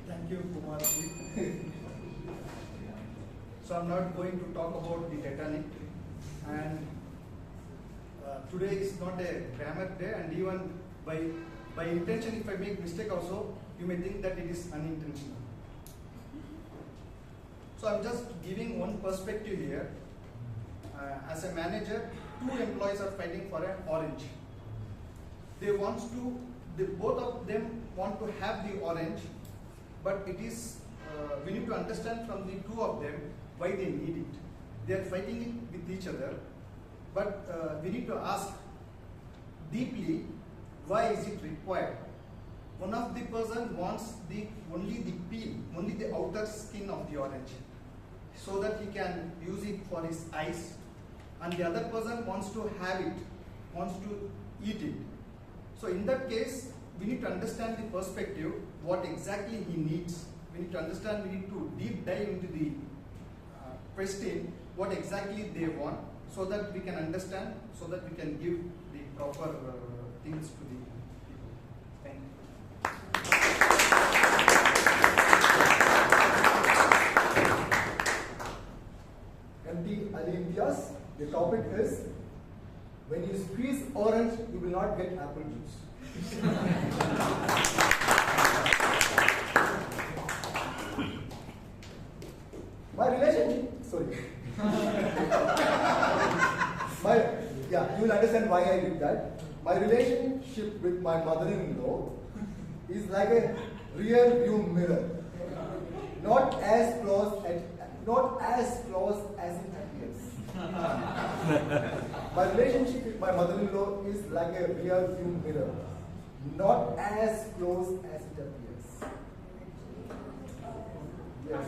Thank you, Kumar. So I'm not going to talk about the Titanic, and today is not a grammar day, and even by intention, if I make mistake also, you may think that it is unintentional. So I'm just giving one perspective here. As a manager, two employees are fighting for an orange. Both of them want to have the orange, but it is we need to understand from the two of them why they need it. They are fighting it with each other, but we need to ask deeply, why is it required? One of the person wants only the peel, only the outer skin of the orange, so that he can use it for his eyes, and the other person wants to have it, wants to eat it. So in that case, we need to understand the perspective, what exactly he needs. We need to understand, we need to deep dive into the question, what exactly they want, so that we can understand, so that we can give the proper things to the people. Thank you. MD Ali Imtiaz, the topic is, when you squeeze orange, you will not get apple juice. My relationship, sorry. You will understand why I did that. My relationship with my mother-in-law is like a rear view mirror. Not as close as it appears. My relationship with my mother-in-law is like a rear view mirror. Not as close as it appears. Yes.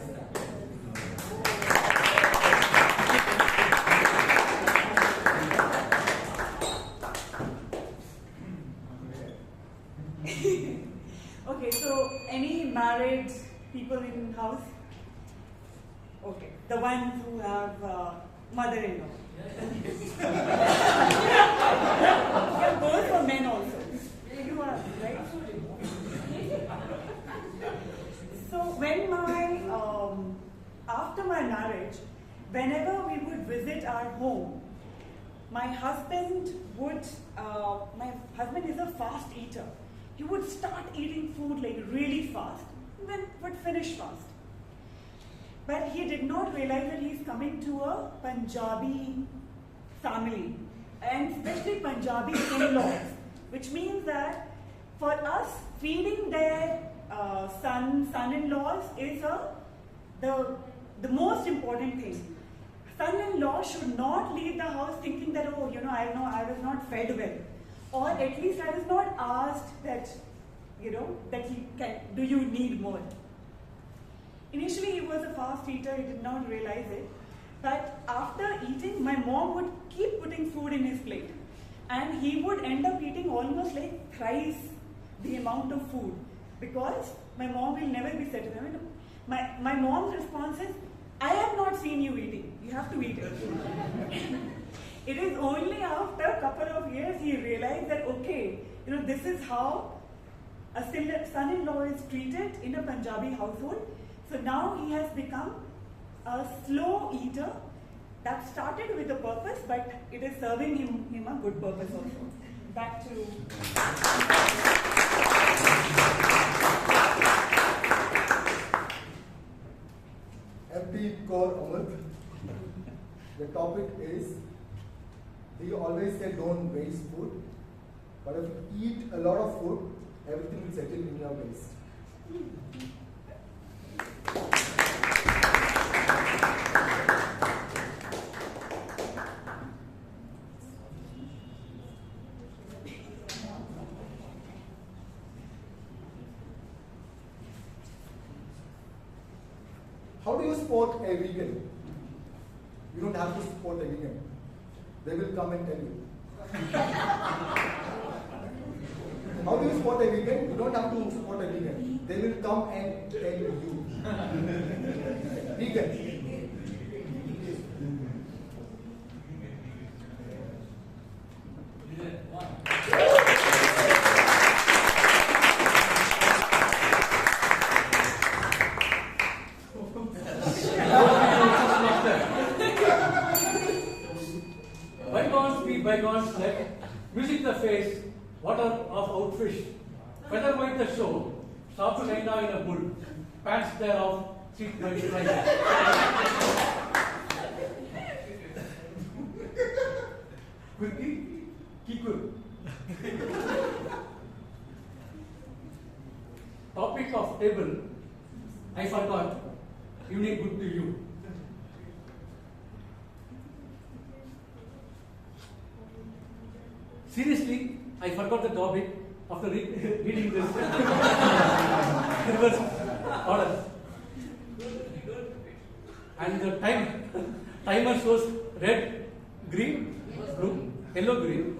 Okay, so any married people in house? Okay, the ones who have mother-in-law. Yeah, both for men also. You are, right? So when after my marriage, whenever we would visit our home, my husband is a fast eater. he would start eating food like really fast, and then would finish fast. But he did not realize that he's coming to a Punjabi family, and especially Punjabi in-laws, which means that for us, feeding their son-in-laws is the most important thing. Son-in-law should not leave the house thinking that, oh, I was not fed well, or at least I was not asked that, do you need more? Initially, he was a fast eater, he did not realize it. But after eating, my mom would keep putting food in his plate. And he would end up eating almost like thrice the amount of food. Because my mom will never be satisfied. My mom's response is, I have not seen you eating. You have to eat it. It is only after a couple of years he realized that, okay, this is how a son-in-law is treated in a Punjabi household. So now he has become a slow eater that started with a purpose, but it is serving him a good purpose also. Back to... MP Core Amrit. The topic is, we always say don't waste food, but if you eat a lot of food, everything will settle in your waist. How do you support a vegan? You don't have to support a vegan. They will come and tell you. How do you support a vegan? You don't have to support a vegan. They will come and tell you. Vegan. Bygones like music the face, water of outfish, feather white the show, soft china in a bull, pants thereof, seat by fly. Kiku. Topic of table, I forgot, unique good to you. Seriously, I forgot the topic after reading this reverse order. And the timer shows red, green, blue, yellow, green.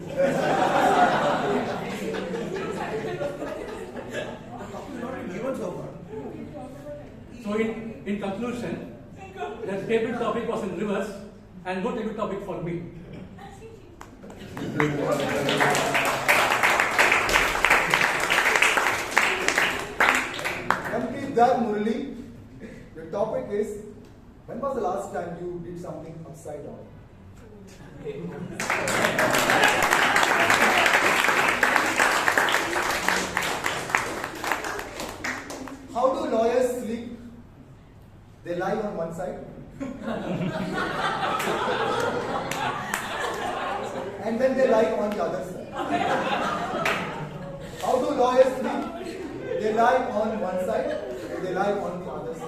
So in conclusion, the table topic was in reverse and no table topic for me. Imtiaz Murali, the topic is, when was the last time you did something upside down? How do lawyers sleep? They lie on one side. And then they lie on the other side. How do lawyers sleep? They lie on one side and they lie on the other side.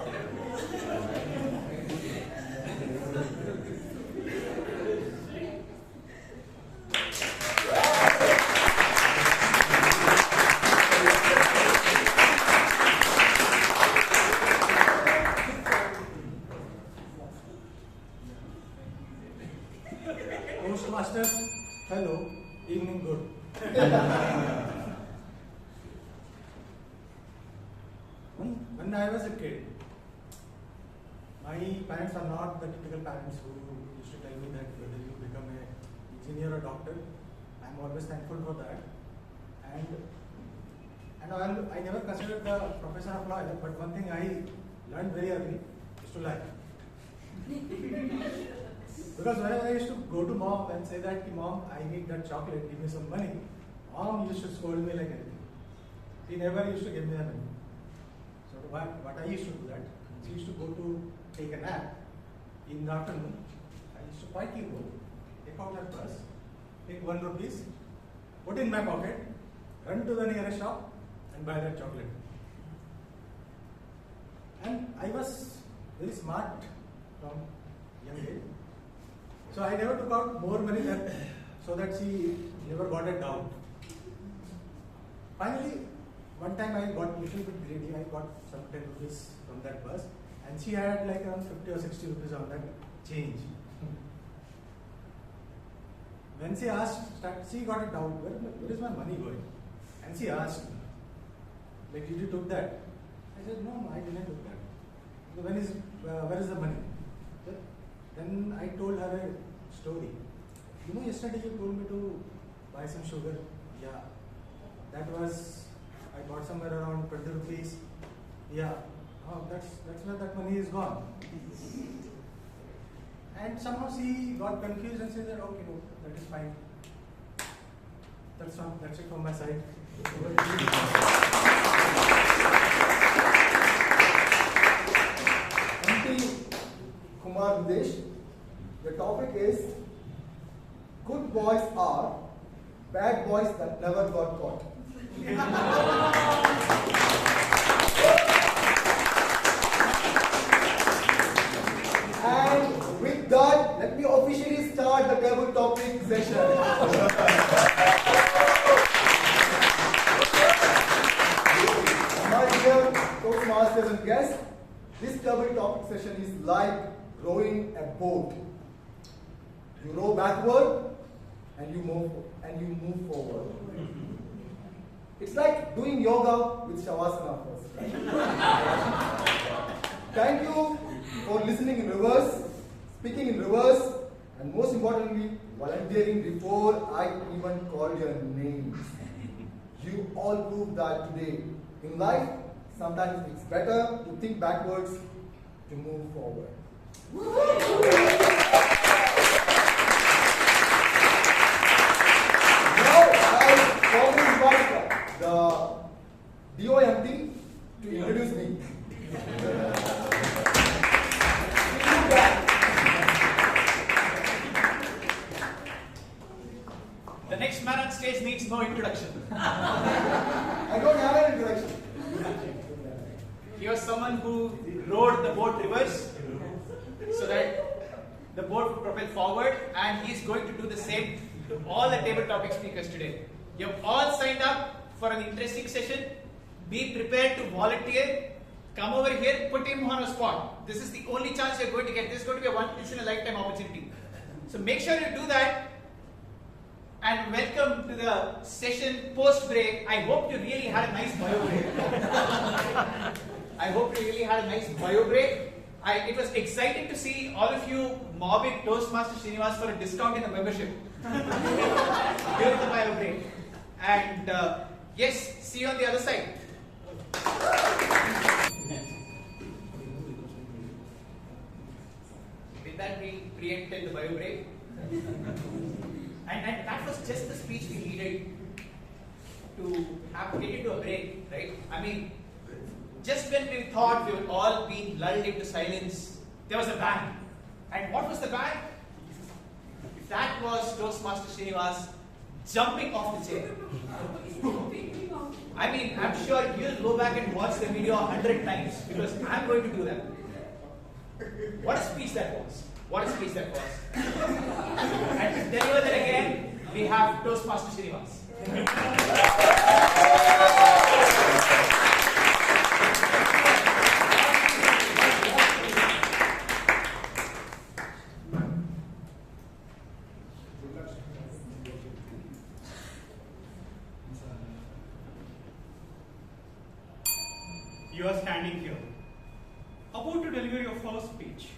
Toastmasters, hello, evening good. When I was a kid, my parents are not the typical parents who used to tell me that whether you become an engineer or doctor. I'm always thankful for that. And I never considered the profession of law, but one thing I learned very early is to lie. Because whenever I used to go to mom and say that, Mom, I need that chocolate, give me some money, mom used to scold me like anything. he never used to give me the money. So what I used to do that, he used to go to take a nap in the afternoon. I used to quietly go, take out her purse, take 1 rupees, put in my pocket, run to the nearest shop and buy that chocolate. And I was very smart from young age. So I never took out more money than so that she never got a doubt. Finally, one time I got a little bit greedy. I got some 10 rupees from that purse, and she had like around 50 or 60 rupees on that change. When she asked, she got a doubt, where is my money going? And she asked me, like, did you took that? I said, no, I didn't took that. So where is the money? Then I told her a story. You know, yesterday you told me to buy some sugar. Yeah, that was, I bought somewhere around 20 rupees. Yeah, oh, that's where that money is gone. And somehow she got confused and she said, okay, no, that is fine. That's it from my side. Kumar, Vijay, the topic is good boys are bad boys that never got caught. And with that, let me officially start the table topic session. My dear Toastmasters and guests, this table topic session is like rowing a boat. You row backward and you move forward. It's like doing yoga with Shavasana first. Right? Thank you for listening in reverse, speaking in reverse, and most importantly, volunteering before I even called your names. You all proved that today. In life, sometimes it's better to think backwards to move forward. Now I formally invite the DOMT to introduce me. The next man on stage needs no introduction. I don't have an introduction. He was someone who rowed the boat reverse so that the boat would propel forward, and he is going to do the same to all the table topic speakers today. You have all signed up for an interesting session. Be prepared to volunteer. Come over here, put him on a spot. This is the only chance you're going to get. This is going to be a once in a lifetime opportunity. So make sure you do that. And welcome to the session post-break. I hope you really had a nice bio break. I hope you really had a nice bio break. It was exciting to see all of you mobbing Toastmaster Srinivas for a discount in the membership during the bio break. And yes, see you on the other side. With that, we preempted the bio break. And that was just the speech we needed to have get into a break, right? I mean, just when we thought we would all be lulled into silence, there was a bang. And what was the bang? That was Toastmaster Srinivas jumping off the chair. I mean, I'm sure you'll go back and watch the video 100 times because I'm going to do that. What a speech that was. What a speech that was. And to deliver that again, we have Toastmaster Srinivas. You are standing here, about to deliver your first speech.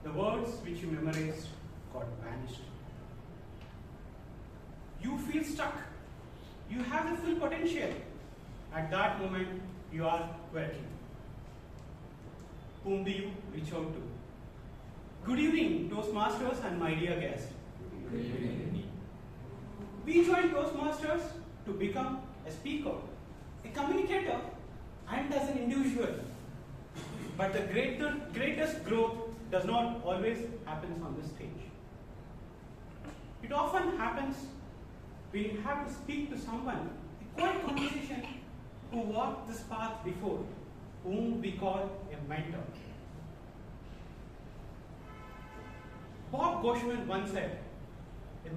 The words which you memorized got vanished. You feel stuck. You have the full potential. At that moment, you are quaking. Whom do you reach out to? Good evening, Toastmasters and my dear guest. We joined Toastmasters to become a speaker, a communicator, and as an individual. But the greatest growth does not always happen on this stage. It often happens when you have to speak to someone, a quiet conversation, who walked this path before, whom we call a mentor. Bob Goshman once said, a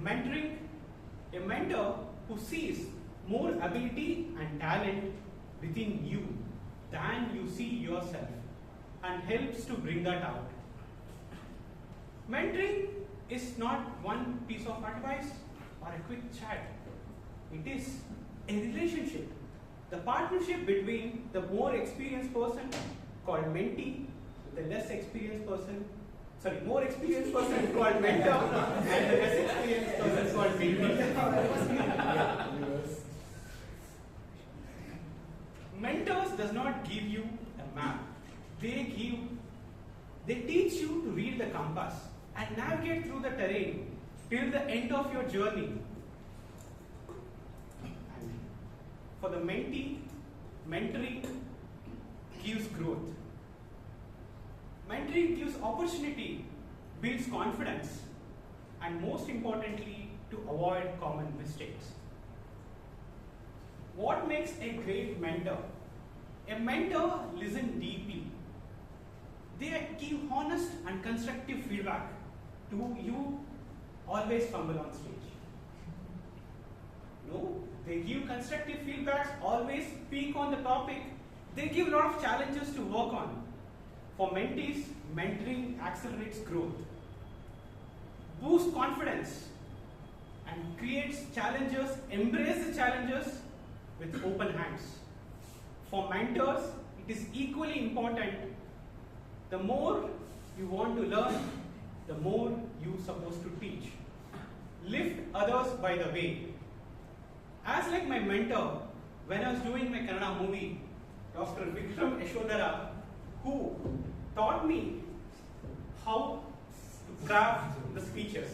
mentor who sees more ability and talent within you than you see yourself and helps to bring that out. Mentoring is not one piece of advice or a quick chat. It is a relationship. The partnership between the more experienced person called mentee with the less experienced person, more experienced person called mentor and the less experienced person called mentee. Mentors does not give you a map. They teach you to read the compass and navigate through the terrain till the end of your journey. And for the mentee, mentoring gives growth. Mentoring gives opportunity, builds confidence, and most importantly, to avoid common mistakes. What makes a great mentor? A mentor listens deeply. They give honest and constructive feedback to you always fumble on stage. No, they give constructive feedbacks, always speak on the topic. They give a lot of challenges to work on. For mentees, mentoring accelerates growth, boosts confidence, and creates challenges, embrace the challenges with open hands. For mentors, it is equally important. The more you want to learn, the more you're supposed to teach. Lift others by the way. As like my mentor, when I was doing my Kannada movie, Dr. Vikram Yashodhara, who taught me how to craft the speeches,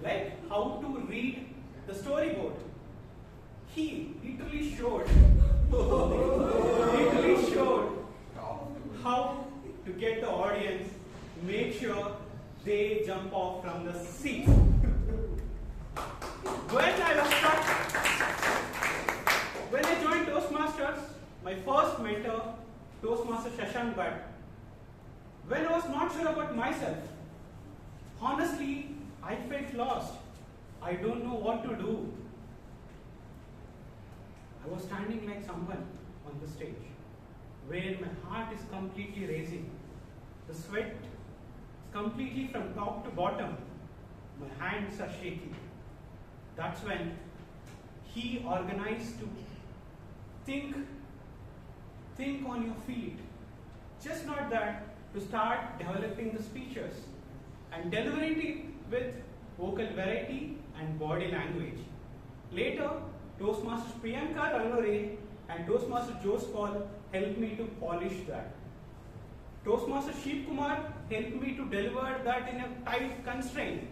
like how to read the storyboard. He literally showed how to get the audience, make sure they jump off from the seat. When I joined Toastmasters, my first mentor, Toastmaster Bhatt, when I was not sure about myself, honestly, I felt lost. I don't know what to do. I was standing like someone on the stage, where my heart is completely racing. The sweat is completely from top to bottom. My hands are shaking. That's when he organized to think on your feet. Just not that, to start developing the speeches and delivering it with vocal variety and body language. Later, Toastmasters Priyanka Ranore and Toastmaster Jose Paul helped me to polish that. Toastmaster Sheeb Kumar helped me to deliver that in a tight constraint.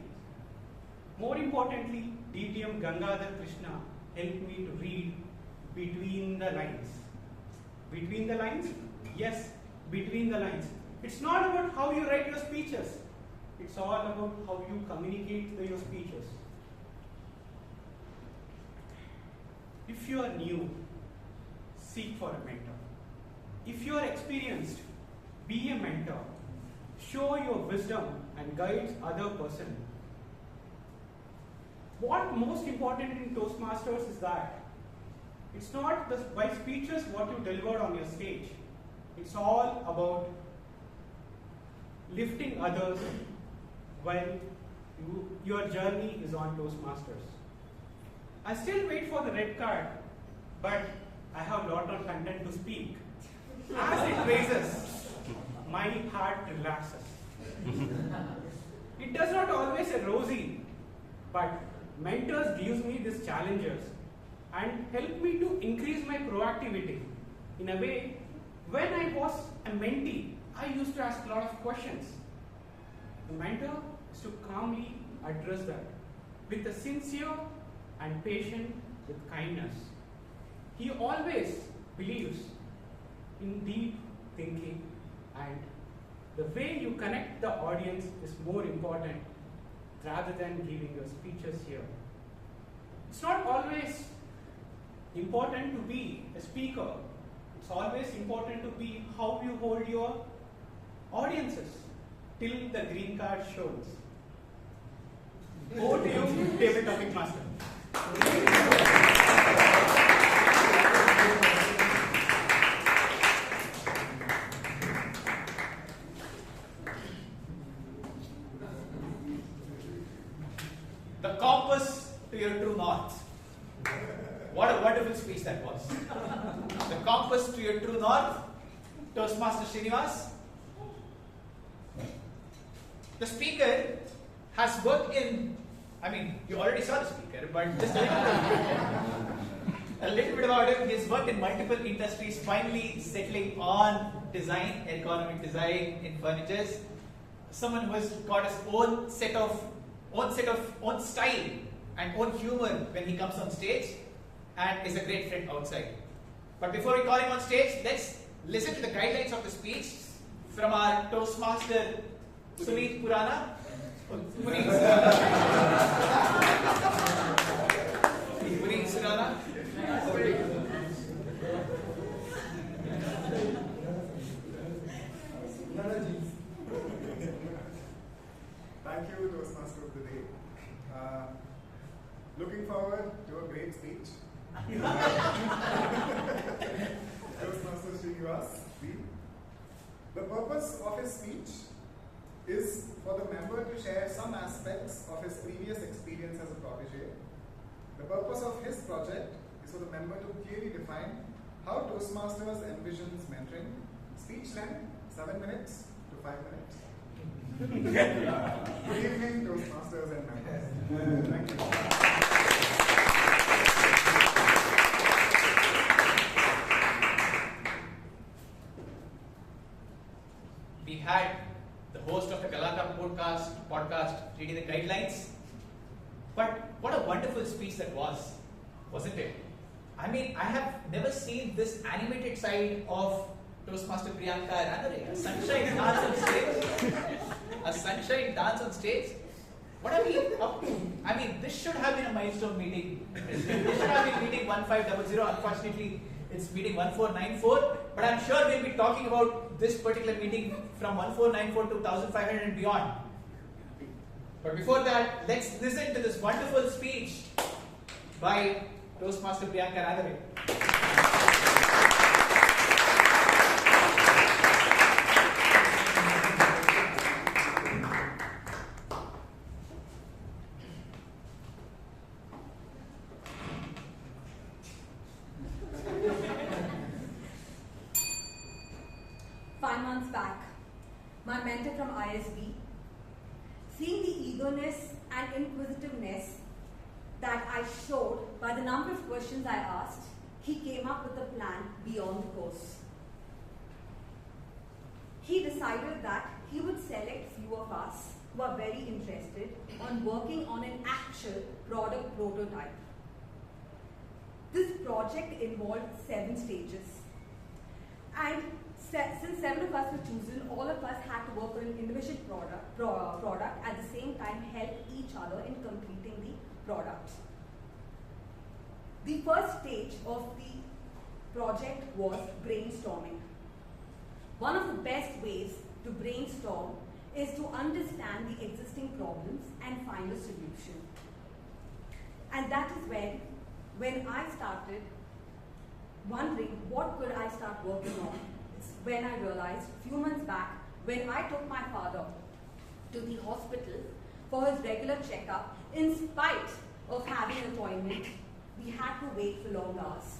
More importantly, DTM Gangaadhar Krishna helped me to read between the lines. Between the lines? Yes, between the lines. It's not about how you write your speeches. It's all about how you communicate your speeches. If you are new, seek for a mentor. If you are experienced, be a mentor. Show your wisdom and guide other person. What most important in Toastmasters is that it's not by speeches what you deliver on your stage. It's all about lifting others while your journey is on Toastmasters. I still wait for the red card, but I have a lot of content to speak. As it raises, my heart relaxes. It does not always a rosy, but mentors gives me these challenges and help me to increase my proactivity. In a way, when I was a mentee, I used to ask a lot of questions. The mentor is to calmly address that with a sincere and patient with kindness. He always believes in deep thinking, and the way you connect the audience is more important rather than giving your speeches here. It's not always important to be a speaker. It's always important to be how you hold your audiences till the green card shows. Over to you, table topic master. The compass to your true north. What a wonderful speech that was. The compass to your true north, Toastmaster Srinivas. The speaker has worked in, you already saw the speaker, but just a little bit about him. He has worked in multiple industries, finally settling on design, ergonomic design in furnitures. Someone who has got his own style and own humor when he comes on stage, and is a great friend outside. But before we call him on stage, let's listen to the guidelines of the speech from our Toastmaster Puneeth Purana. Puneeth Suraana. Thank you, Toastmaster of the Day. Looking forward to a great speech. Toastmaster Srinivas V. The purpose of his speech is for the member to share some aspects of his previous experience as a protege. The purpose of his project is for the member to clearly define how Toastmasters envisions mentoring. Speech length, 7 minutes to 5 minutes. Good evening, Toastmasters and members. Thank you. We had the host of the Gangaadhar podcast reading the guidelines. But what a wonderful speech that was, wasn't it? I have never seen this animated side of Toastmaster Priyanka Aranha, a sunshine dance on stage. A sunshine dance on stage. What are we up to? This should have been a milestone meeting. This should have been meeting 1500. Unfortunately, it's meeting 1494. But I'm sure we'll be talking about this particular meeting from 1494 to 1500 and beyond. But before that, let's listen to this wonderful speech by Toastmaster Priyanka Aranha. My mentor from ISB, seeing the eagerness and inquisitiveness that I showed by the number of questions I asked, he came up with a plan beyond the course. He decided that he would select few of us who are very interested on working on an actual product prototype. This project involved 7 stages. And since 7 of us were chosen, all of us had to work on an individual product at the same time help each other in completing the product. The first stage of the project was brainstorming. One of the best ways to brainstorm is to understand the existing problems and find a solution. And that is when I started wondering what could I start working on. It's when I realized a few months back when I took my father to the hospital for his regular checkup, in spite of having an appointment, we had to wait for long hours.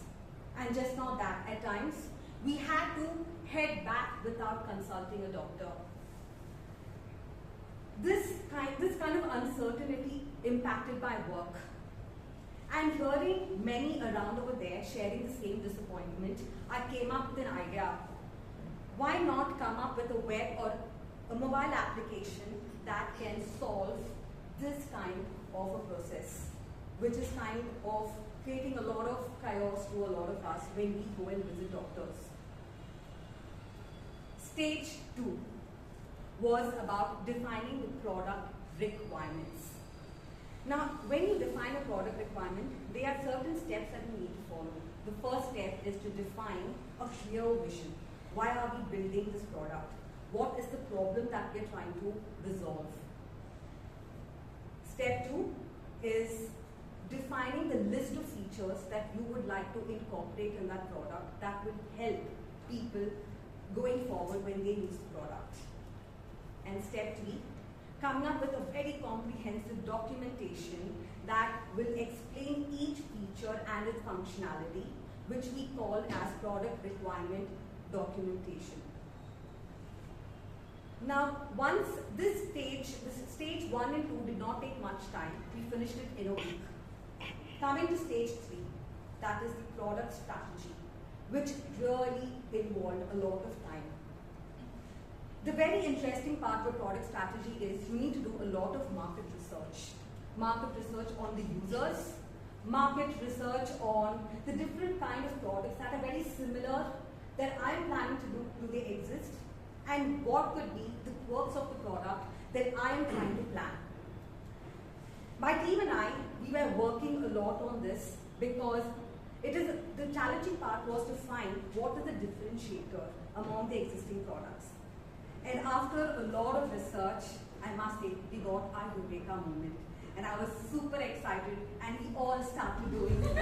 And just not that, at times, we had to head back without consulting a doctor. This kind of uncertainty impacted my work. And hearing many around over there sharing the same disappointment, I came up with an idea. Why not come up with a web or a mobile application that can solve this kind of a process, which is kind of creating a lot of chaos to a lot of us when we go and visit doctors. Stage 2 was about defining the product requirements. Now, when you define a product requirement, there are certain steps that we need to follow. The first step is to define a clear vision. Why are we building this product? What is the problem that we are trying to resolve? Step 2 is defining the list of features that you would like to incorporate in that product that will help people going forward when they use the product. And step 3, coming up with a very comprehensive documentation that will explain each feature and its functionality, which we call as product requirement documentation. Now, once this stage 1 and 2 did not take much time, we finished it in a week. Coming to stage 3, that is the product strategy, which really involved a lot of time. The very interesting part of product strategy is you need to do a lot of market research. Market research on the users, market research on the different kind of products that are very similar that I am planning to do they exist, and what could be the quirks of the product that I am trying to plan. My team and I, we were working a lot on this because the challenging part was to find what is the differentiator among the existing products. And after a lot of research, I must say, we got our Eureka moment. And I was super excited, and we all started doing it.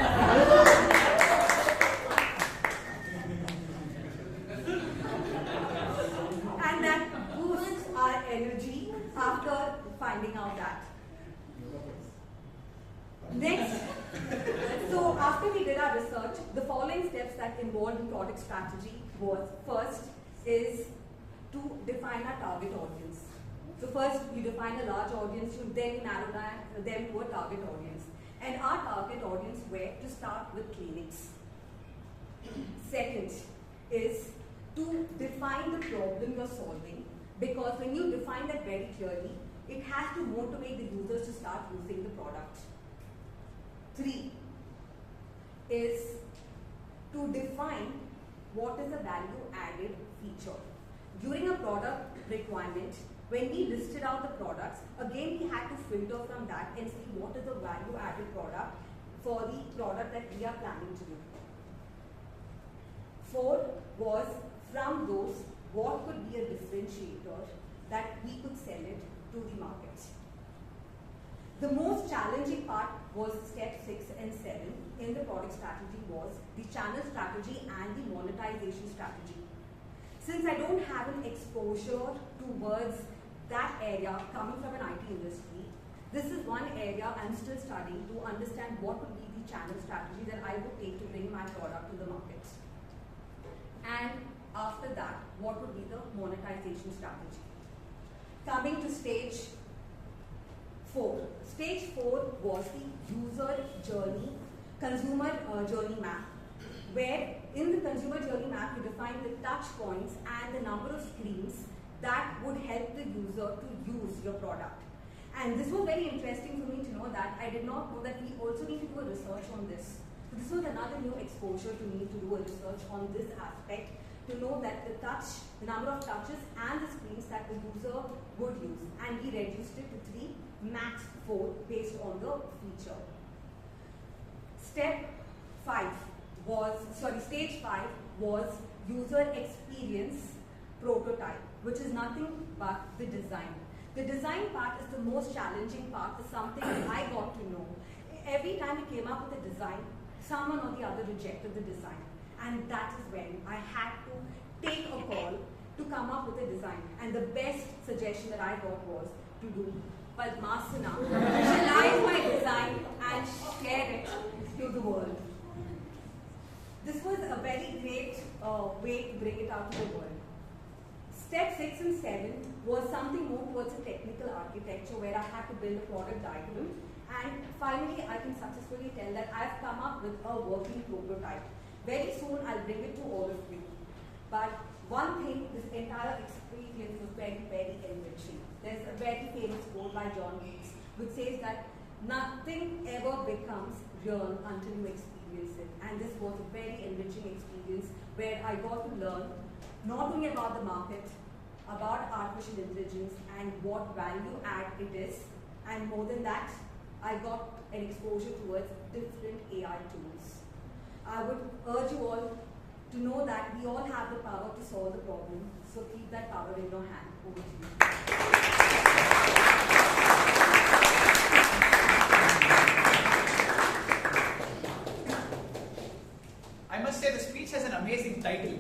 And that boosts our energy after finding out that. Next, so after we did our research, the following steps that involved in product strategy was, first is to define our target audience. So first you define a large audience, you then narrow down them to a target audience. And our target audience were to start with clinics. Second is to define the problem you're solving, because when you define that very clearly, it has to motivate the users to start using the product. 3 is to define what is a value added feature. During a product requirement, when we listed out the products, again we had to filter from that and see what is the value added product for the product that we are planning to do. 4 was from those, what could be a differentiator that we could sell it to the market. The most challenging part was step 6 and 7 in the product strategy was the channel strategy and the monetization strategy. Since I don't have an exposure towards that area coming from an IT industry, this is one area I'm still studying to understand what would be the channel strategy that I would take to bring my product to the market. And after that, what would be the monetization strategy. Coming to stage 4. Stage 4 was the user journey, consumer journey map, where in the consumer journey map you define the touch points and the number of screens that would help the user to use your product. And this was very interesting for me to know that I did not know that we also need to do a research on this. So this was another new exposure to me to do a research on this aspect, to know that the number of touches and the screens that the user would use. And we reduced it to 3, max 4 based on the feature. Stage 5 was user experience prototype, which is nothing but the design. The design part is the most challenging part, is something I got to know. Every time we came up with a design, someone or the other rejected the design. And that is when I had to take a call to come up with a design. And the best suggestion that I got was to do Padmasana, visualize my design and share it to the world. This was a very great way to bring it out to the world. Step 6 and 7 was something more towards a technical architecture where I had to build a product diagram. And finally, I can successfully tell that I've come up with a working prototype. Very soon, I'll bring it to all of you. But one thing, this entire experience was very, very enriching. There's a very famous quote by John Keats, which says that nothing ever becomes real until you experience it. And this was a very enriching experience where I got to learn not only about the market, about artificial intelligence and what value add it is, and more than that, I got an exposure towards different AI tools. I would urge you all to know that we all have the power to solve the problem, so keep that power in your hand. Over to you. I must say the speech has an amazing title.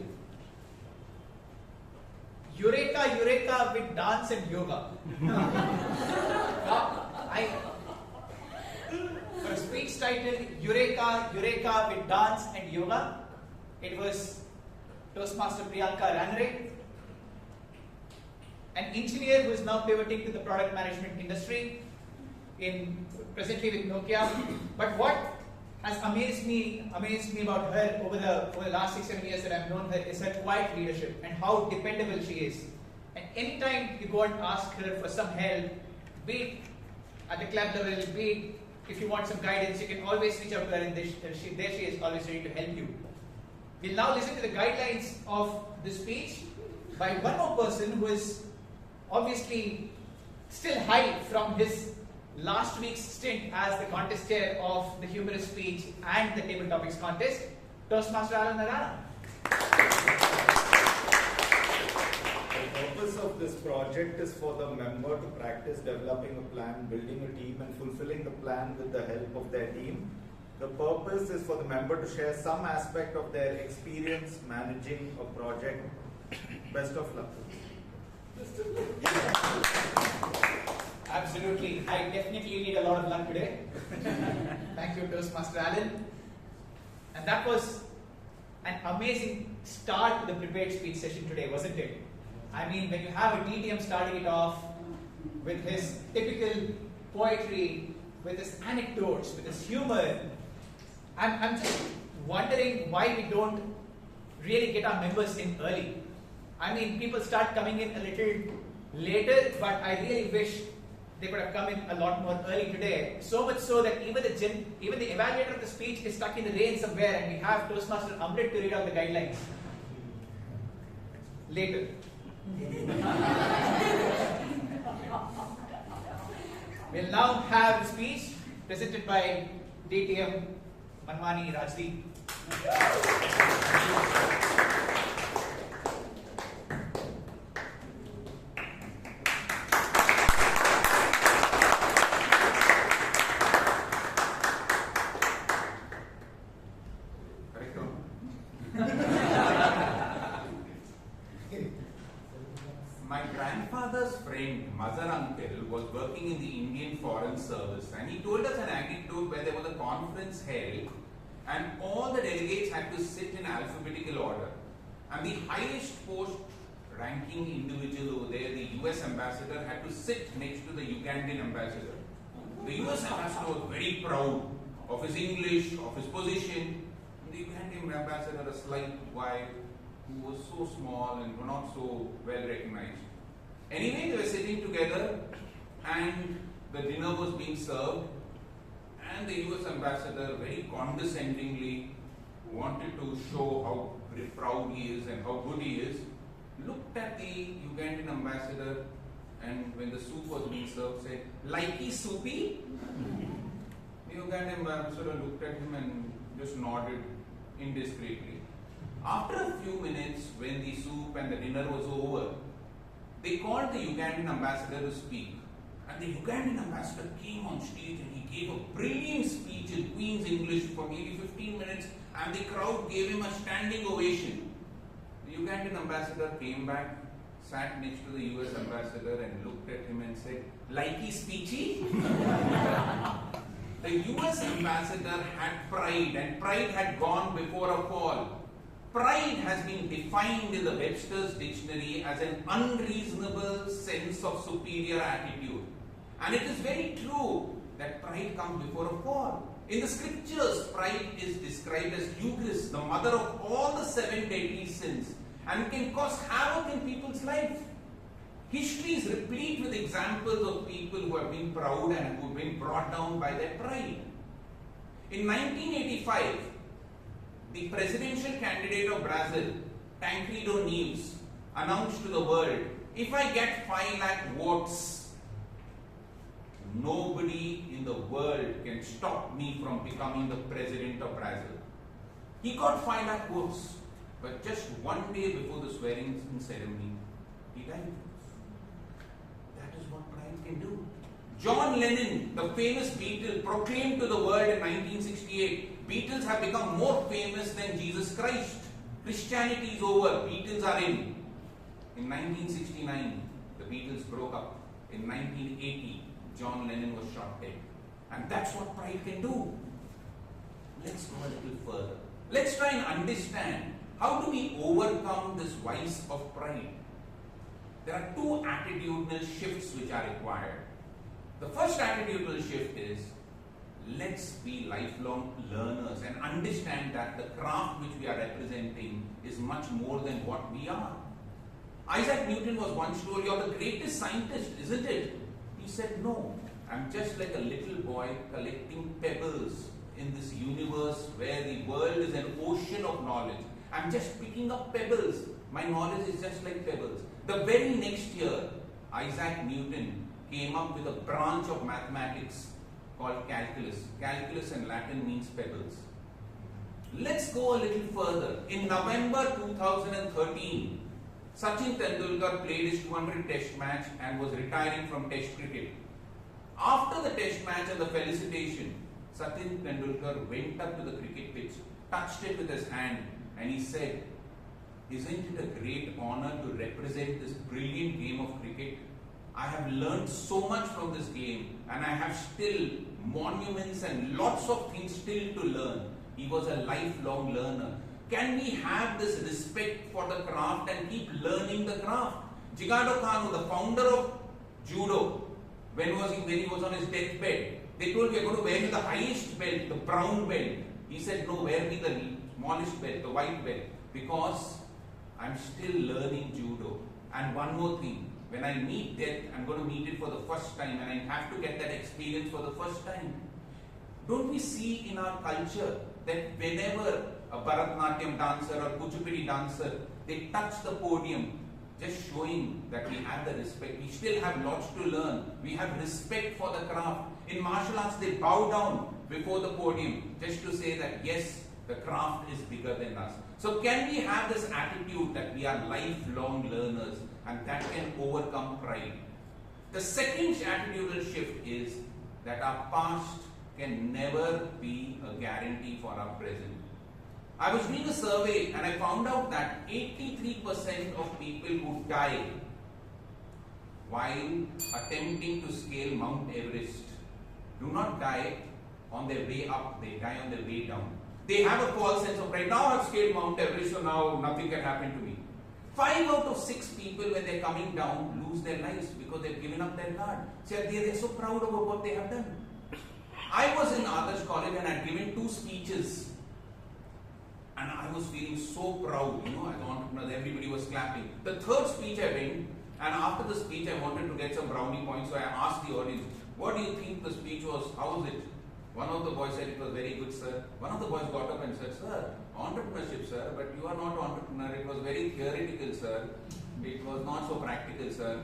Eureka, Eureka with dance and yoga. For a speech titled Eureka, Eureka with dance and yoga, it was Toastmaster Priyanka Ranare, an engineer who is now pivoting to the product management industry, presently with Nokia. But what has amazed me about her over the last 6-7 years that I've known her is her quiet leadership and how dependable she is. And anytime you go and ask her for some help, be it at the club level, be it if you want some guidance, you can always reach out to her, and there she is, always ready to help you. We'll now listen to the guidelines of the speech by one more person who is obviously still high from his last week's stint as the contest chair of the humorous speech and the table topics contest, Toastmaster Aranha. The purpose of this project is for the member to practice developing a plan, building a team, and fulfilling the plan with the help of their team. The purpose is for the member to share some aspect of their experience managing a project. Best of luck. Absolutely. I definitely need a lot of luck today. Thank you, Toastmaster Alan. And that was an amazing start to the prepared speech session today, wasn't it? I mean, when you have a DTM starting it off with his typical poetry, with his anecdotes, with his humor, I'm just wondering why we don't really get our members in early. I mean, people start coming in a little later, but I really wish they could have come in a lot more early today. So much so that even the evaluator of the speech is stuck in the rain somewhere, and we have Toastmaster Amrit to read out the guidelines later. We'll now have the speech presented by DTM Manmani Rajdeep. Was working in the Indian Foreign Service, and he told us an anecdote where there was a conference held and all the delegates had to sit in alphabetical order, and the highest post ranking individual over there, the US ambassador, had to sit next to the Ugandan ambassador. The US ambassador was very proud of his English, of his position. The Ugandan ambassador, a slight wife who was so small and not so well recognized. Anyway, they were sitting together and the dinner was being served, and the US ambassador very condescendingly wanted to show how proud he is and how good he is, looked at the Ugandan ambassador, and when the soup was being served said, "Likey soupy?" The Ugandan ambassador looked at him and just nodded indiscreetly. After a few minutes, when the soup and the dinner was over, they called the Ugandan ambassador to speak. And the Ugandan ambassador came on stage and he gave a brilliant speech in Queen's English for maybe 15 minutes, and the crowd gave him a standing ovation. The Ugandan ambassador came back, sat next to the US ambassador and looked at him and said, "Likey speechy?" The US ambassador had pride, and pride had gone before a fall. Pride has been defined in the Webster's dictionary as an unreasonable sense of superior attitude. And it is very true that pride comes before a fall. In the scriptures, pride is described as hubris, the mother of all the 7 deadly sins, and can cause havoc in people's life. History is replete with examples of people who have been proud and who have been brought down by their pride. In 1985, the presidential candidate of Brazil, Tancredo Neves, announced to the world, if I get 5 lakh votes, nobody in the world can stop me from becoming the president of Brazil. He got 5 lakh votes, but just one day before the swearing-in ceremony, he died. That is what pride can do. John Lennon, the famous Beatle, proclaimed to the world in 1968, Beatles have become more famous than Jesus Christ. Christianity is over, Beatles are in. In 1969, the Beatles broke up. In 1980, John Lennon was shot dead. And that's what pride can do. Let's go a little further. Let's try and understand, how do we overcome this vice of pride? There are 2 attitudinal shifts which are required. The first attitudinal shift is, let's be lifelong learners and understand that the craft which we are representing is much more than what we are. Isaac Newton was once told, you're the greatest scientist, isn't it? He said, no, I'm just like a little boy collecting pebbles in this universe where the world is an ocean of knowledge. I'm just picking up pebbles. My knowledge is just like pebbles. The very next year, Isaac Newton came up with a branch of mathematics called calculus. Calculus in Latin means pebbles. Let's go a little further. In November 2013, Sachin Tendulkar played his 200th test match and was retiring from test cricket. After the test match and the felicitation, Sachin Tendulkar went up to the cricket pitch, touched it with his hand, and he said, isn't it a great honor to represent this brilliant game of cricket? I have learned so much from this game, and I have still monuments and lots of things still to learn. He was a lifelong learner. Can we have this respect for the craft and keep learning the craft? Jigado Khan, the founder of judo, when he was on his deathbed, they told, we are going to wear you the highest belt, the brown belt. He said, no, wear me the smallest belt, the white belt, because I'm still learning judo. And one more thing, when I meet death, I'm going to meet it for the first time, and I have to get that experience for the first time. Don't we see in our culture that whenever a Bharatanatyam dancer or Kuchipudi dancer, they touch the podium, just showing that we have the respect. We still have lots to learn. We have respect for the craft. In martial arts, they bow down before the podium just to say that yes, the craft is bigger than us. So can we have this attitude that we are lifelong learners, and that can overcome pride? The second attitudinal shift is that our past can never be a guarantee for our present. I was doing a survey and I found out that 83% of people who die while attempting to scale Mount Everest do not die on their way up, they die on their way down. They have a false sense of pride. Now I've scaled Mount Everest, so now nothing can happen to me. 5 out of 6 people, when they're coming down, lose their lives because they've given up their guard. So they're so proud about what they have done. I was in Adarsh College and I'd given 2 speeches. And I was feeling so proud, as entrepreneurs, everybody was clapping. The 3rd speech I went, and after the speech I wanted to get some brownie points, so I asked the audience, what do you think the speech was? How was it? One of the boys said it was very good, sir. One of the boys got up and said, sir, entrepreneurship, sir, but you are not entrepreneur. It was very theoretical, sir. It was not so practical, sir.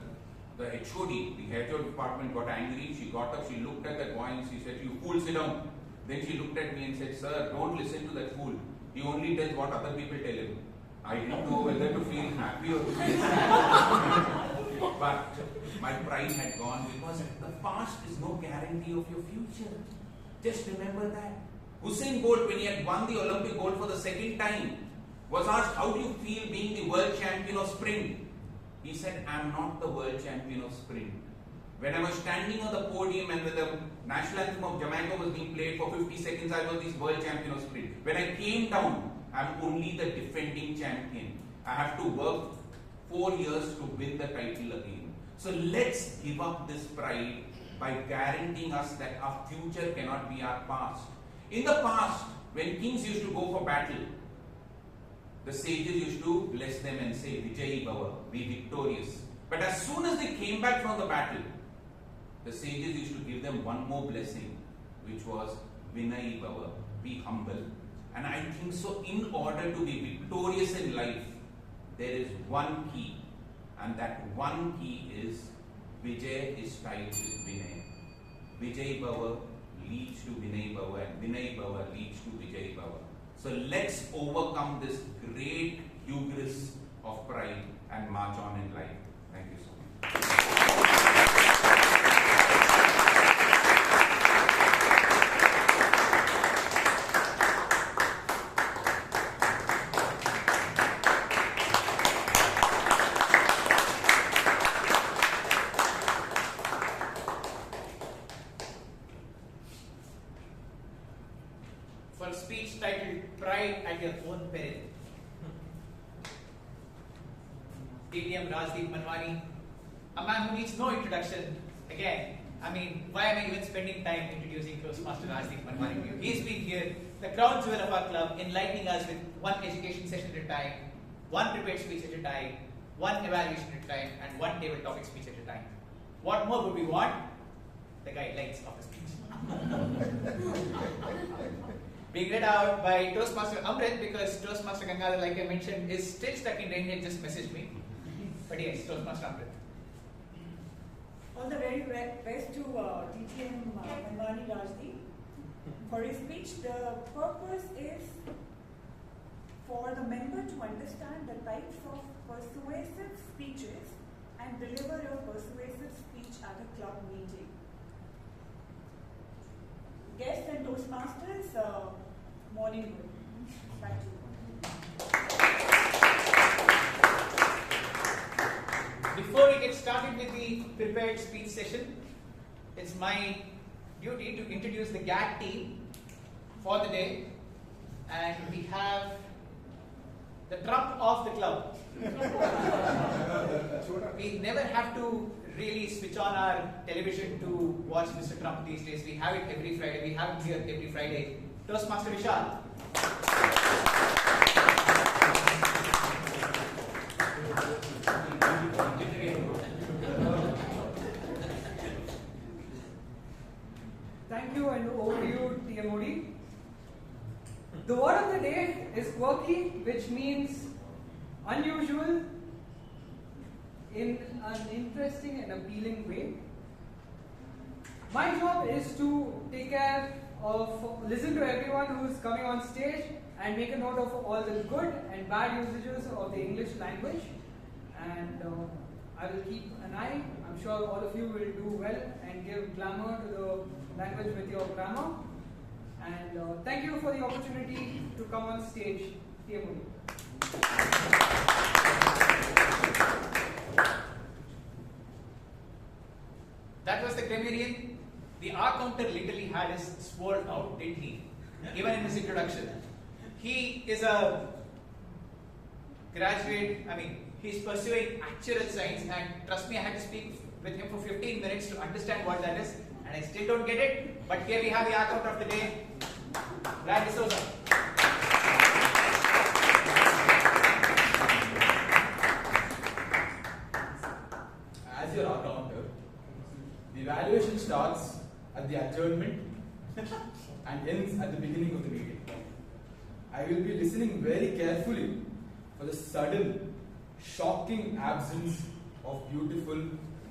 The HOD, the HR department, got angry. She got up, she looked at that boy and she said, you fool, sit down. Then she looked at me and said, sir, don't listen to that fool. He only does what other people tell him. I didn't know whether to feel happy or to feel sad. But my pride had gone because the past is no guarantee of your future. Just remember that. Usain Bolt, when he had won the Olympic gold for the 2nd time, was asked, how do you feel being the world champion of sprint? He said, I am not the world champion of sprint. When I was standing on the podium and when the national anthem of Jamaica was being played for 50 seconds, I was the world champion of sprint. When I came down, I am only the defending champion. I have to work 4 years to win the title again. So let's give up this pride by guaranteeing us that our future cannot be our past. In the past, when kings used to go for battle, the sages used to bless them and say, Vijay Bhava, be victorious. But as soon as they came back from the battle, the sages used to give them one more blessing, which was Vinay Bhava, be humble. And I think so, in order to be victorious in life, there is one key, and that one key is Vijay is tied with Vinay. Vijay Bhava leads to Vinay Bhava, and Vinay Bhava leads to Vijay Bhava. So let's overcome this great hubris of pride and march on in life. Thank you so much. For speech titled Pride at Your Own Peril, PM Rajdeep Manwani, a man who needs no introduction. Again, I mean, why am I even spending time introducing Toastmaster Rajdeep Manwani to you? He's been here, the crown jewel of our club, enlightening us with one education session at a time, one prepared speech at a time, one evaluation at a time, and one table topic speech at a time. What more would we want? The guidelines of the speech. Being read out by Toastmaster Amrit, because Toastmaster Gangaadhar, like I mentioned, is still stuck in rain and just messaged me. But yes, Toastmaster Amrit. All the very best to TTM Manwani Rajdeep for his speech. The purpose is for the member to understand the types of persuasive speeches and deliver a persuasive speech at a club meeting. Guests and Toastmasters, morning good. Back to you. Before we get started with the prepared speech session, it's my duty to introduce the GAT team for the day. And we have the Trump of the club. We never have to really switch on our television to watch Mr. Trump these days. We have it every Friday. We have him here every Friday. Toastmaster Vishal. Thank you, and over to you, TMOD. The word of the day is quirky, which means unusual in an interesting and appealing way. My job is to take care of, listen to everyone who's coming on stage and make a note of all the good and bad usages of the English language. And I will keep an eye. I'm sure all of you will do well and give glamour to the language with your grammar. And thank you for the opportunity to come on stage. TMOD. That was the grammarian. The R counter literally had his sword out, didn't he? Even in his introduction. He is a graduate, he's pursuing actual science, and trust me, I had to speak with him for 15 minutes to understand what that is, and I still don't get it. But here we have the R counter of the day, Bryan D'Souza. As your R counter, the evaluation starts at the adjournment and ends at the beginning of the meeting. I will be listening very carefully for the sudden, shocking absence of beautiful,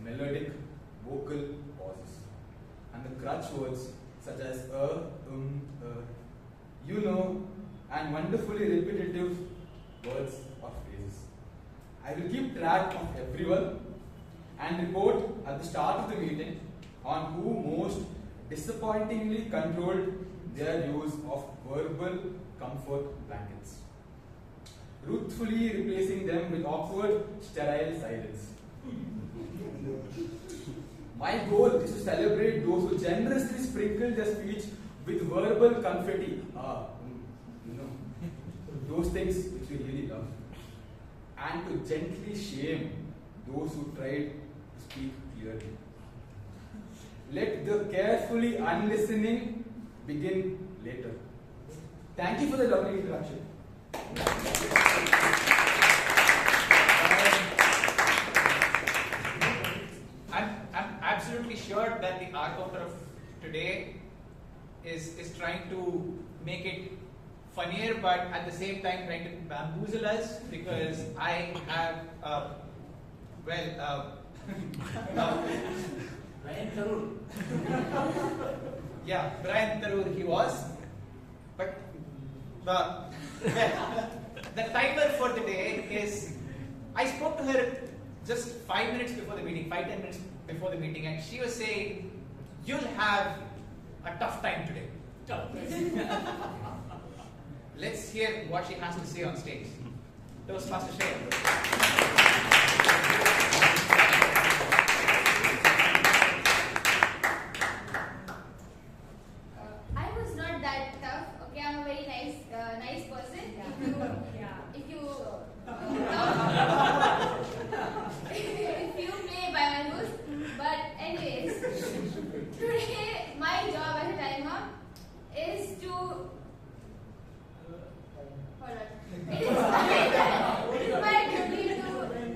melodic, vocal pauses and the crutch words such as you know, and wonderfully repetitive words or phrases. I will keep track of everyone and report at the start of the meeting on who most disappointingly controlled their use of verbal comfort blankets, ruthfully replacing them with awkward, sterile silence. My goal is to celebrate those who generously sprinkle their speech with verbal confetti. Those things which we really love. And to gently shame those who tried to speak clearly. Let the carefully unlistening begin later. Thank you for the lovely introduction. today is trying to make it funnier, but at the same time trying to bamboozle us, because I have, Bryan Tharoor. Yeah, Bryan Tharoor he was. But the timer for the day is, I spoke to her just 5 minutes before the meeting, 5-10 minutes before the meeting, and she was saying, you'll have a tough time today. Let's hear what she has to say on stage. Toastmaster Shreya. I was not that tough. Okay, I'm a very nice person. If you play by my rules. But anyways, today my job as a timer is to It is my duty to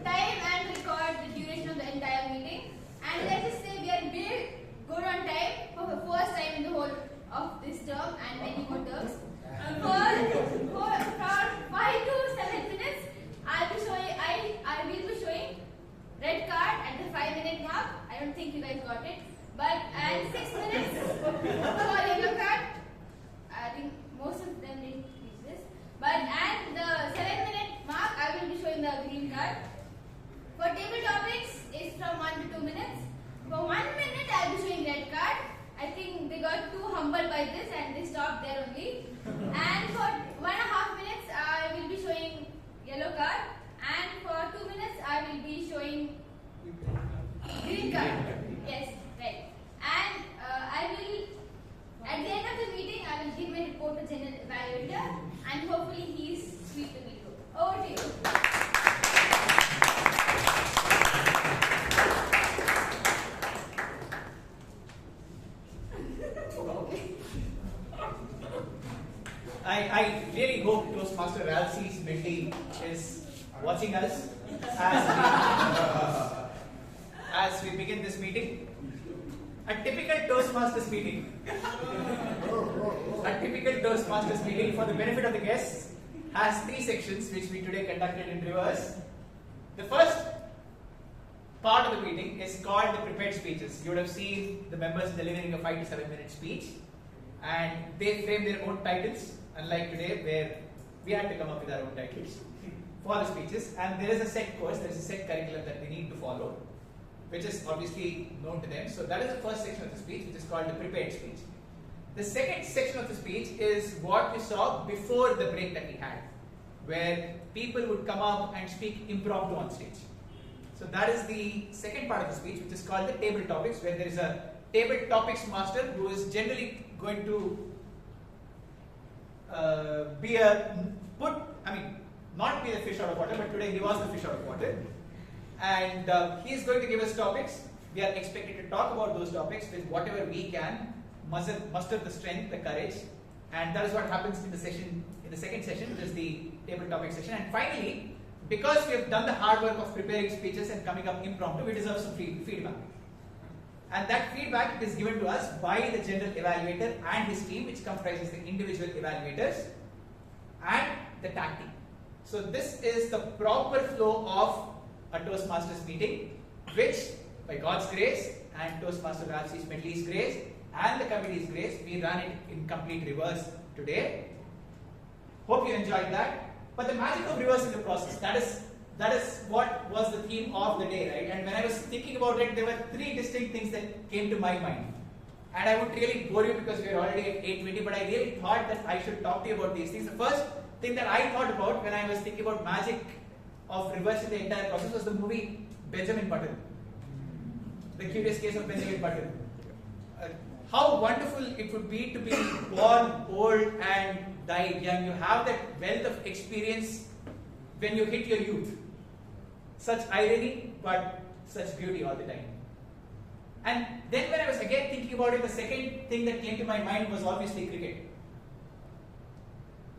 time and record the duration of the entire meeting. And let's just say we are very good on time for the first time in the whole of this term and many more terms. For 5 to 7 minutes, I will be showing red card at the 5-minute mark. I don't think you guys got it. But and 6 minutes for yellow card. I think most of them didn't reach this. But at the 7-minute mark, I will be showing the green card. For table topics, it's from 1 to 2 minutes. For 1 minute, I will be showing red card. I think they got too humbled by this and they stopped there only. And for 1.5 minutes, I will be showing yellow card. And for 2 minutes, I will be showing green card. Yes, right. And I will, at the end of the meeting, I will give my report to general evaluator, and hopefully he is sweet to me too. Over to you. I really hope Toastmaster Ralsei's Mindy is watching us as we begin this meeting. A typical Toastmasters meeting. A typical Toastmasters meeting, for the benefit of the guests, has 3 sections which we today conducted in reverse. The first part of the meeting is called the prepared speeches. You would have seen the members delivering a 5 to 7 minute speech, and they frame their own titles, unlike today where we had to come up with our own titles for the speeches. And there is a set course, there is a set curriculum that we need to follow, which is obviously known to them. So that is the first section of the speech, which is called the prepared speech. The second section of the speech is what we saw before the break that we had, where people would come up and speak impromptu on stage. So that is the second part of the speech, which is called the table topics, where there is a table topics master who is generally going to not be the fish out of water, but today he was the fish out of water. And he is going to give us topics. We are expected to talk about those topics with whatever we can, muster the strength, the courage, and that is what happens in the second session, which is the table topic session. And finally, because we have done the hard work of preparing speeches and coming up impromptu, we deserve some feedback. And that feedback is given to us by the general evaluator and his team, which comprises the individual evaluators and the tag team. So this is the proper flow of a Toastmasters meeting, which by God's grace and Toastmaster Ralsei's Medley's grace and the committee's grace, we ran it in complete reverse today. Hope you enjoyed that. But the magic of reverse is the process. That is what was the theme of the day, right? And when I was thinking about it, there were 3 distinct things that came to my mind. And I would really bore you because we are already at 8:20, but I really thought that I should talk to you about these things. The first thing that I thought about when I was thinking about magic of reversing the entire process was the movie Benjamin Button. The Curious Case of Benjamin Button. How wonderful it would be to be born old and die young. You have that wealth of experience when you hit your youth. Such irony, but such beauty all the time. And then when I was again thinking about it, the second thing that came to my mind was obviously cricket.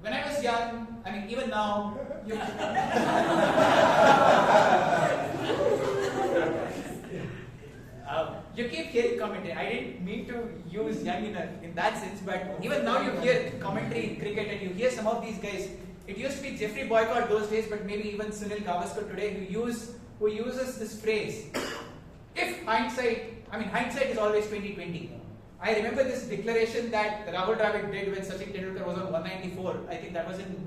When I was young, even now, you keep hearing commentary. I didn't mean to use young in that sense, but even now you hear commentary in cricket and you hear some of these guys. It used to be Jeffrey Boycott those days, but maybe even Sunil Gavaskar today who uses this phrase. If hindsight is always 20/20. I remember this declaration that Rahul Dravid did when Sachin Tendulkar was on 194. I think that was in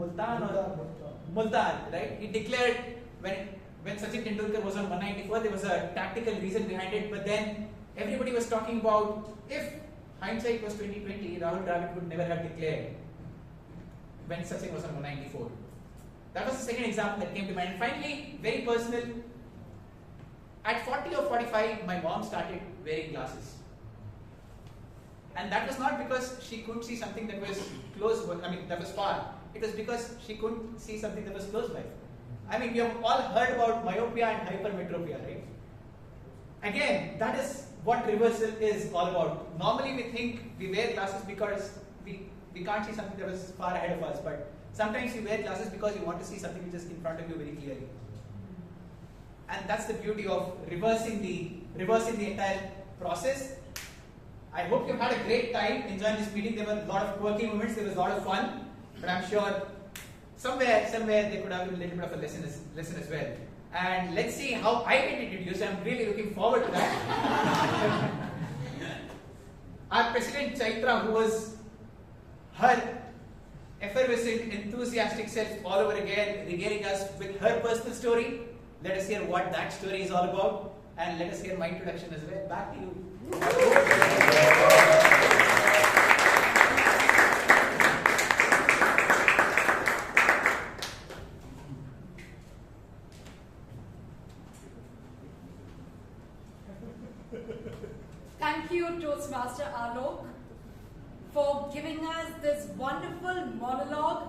Multan, right? He declared when Sachin Tendulkar was on 194, there was a tactical reason behind it, but then everybody was talking about if hindsight was 20/20, Rahul Dravid would never have declared when Sachin was on 194. That was the second example that came to mind. And finally, very personal, at 40 or 45, my mom started wearing glasses. And that was not because she couldn't see something that was that was far. It was because she couldn't see something that was close by. We have all heard about myopia and hypermetropia, right? Again, that is what reversal is all about. Normally we think we wear glasses because we can't see something that was far ahead of us, but sometimes you wear glasses because you want to see something which is in front of you very clearly. And that's the beauty of reversing the entire process. I hope you had a great time enjoying this meeting. There were a lot of quirky moments, there was a lot of fun, but I'm sure somewhere there could have been a little bit of a lesson as well. And let's see how I get introduced. I'm really looking forward to that. Our President Chaitra, who was her effervescent, enthusiastic self all over again, regaling us with her personal story. Let us hear what that story is all about, and let us hear my introduction as well. Back to you. Thank you, Toastmaster Alok, for giving us this wonderful monologue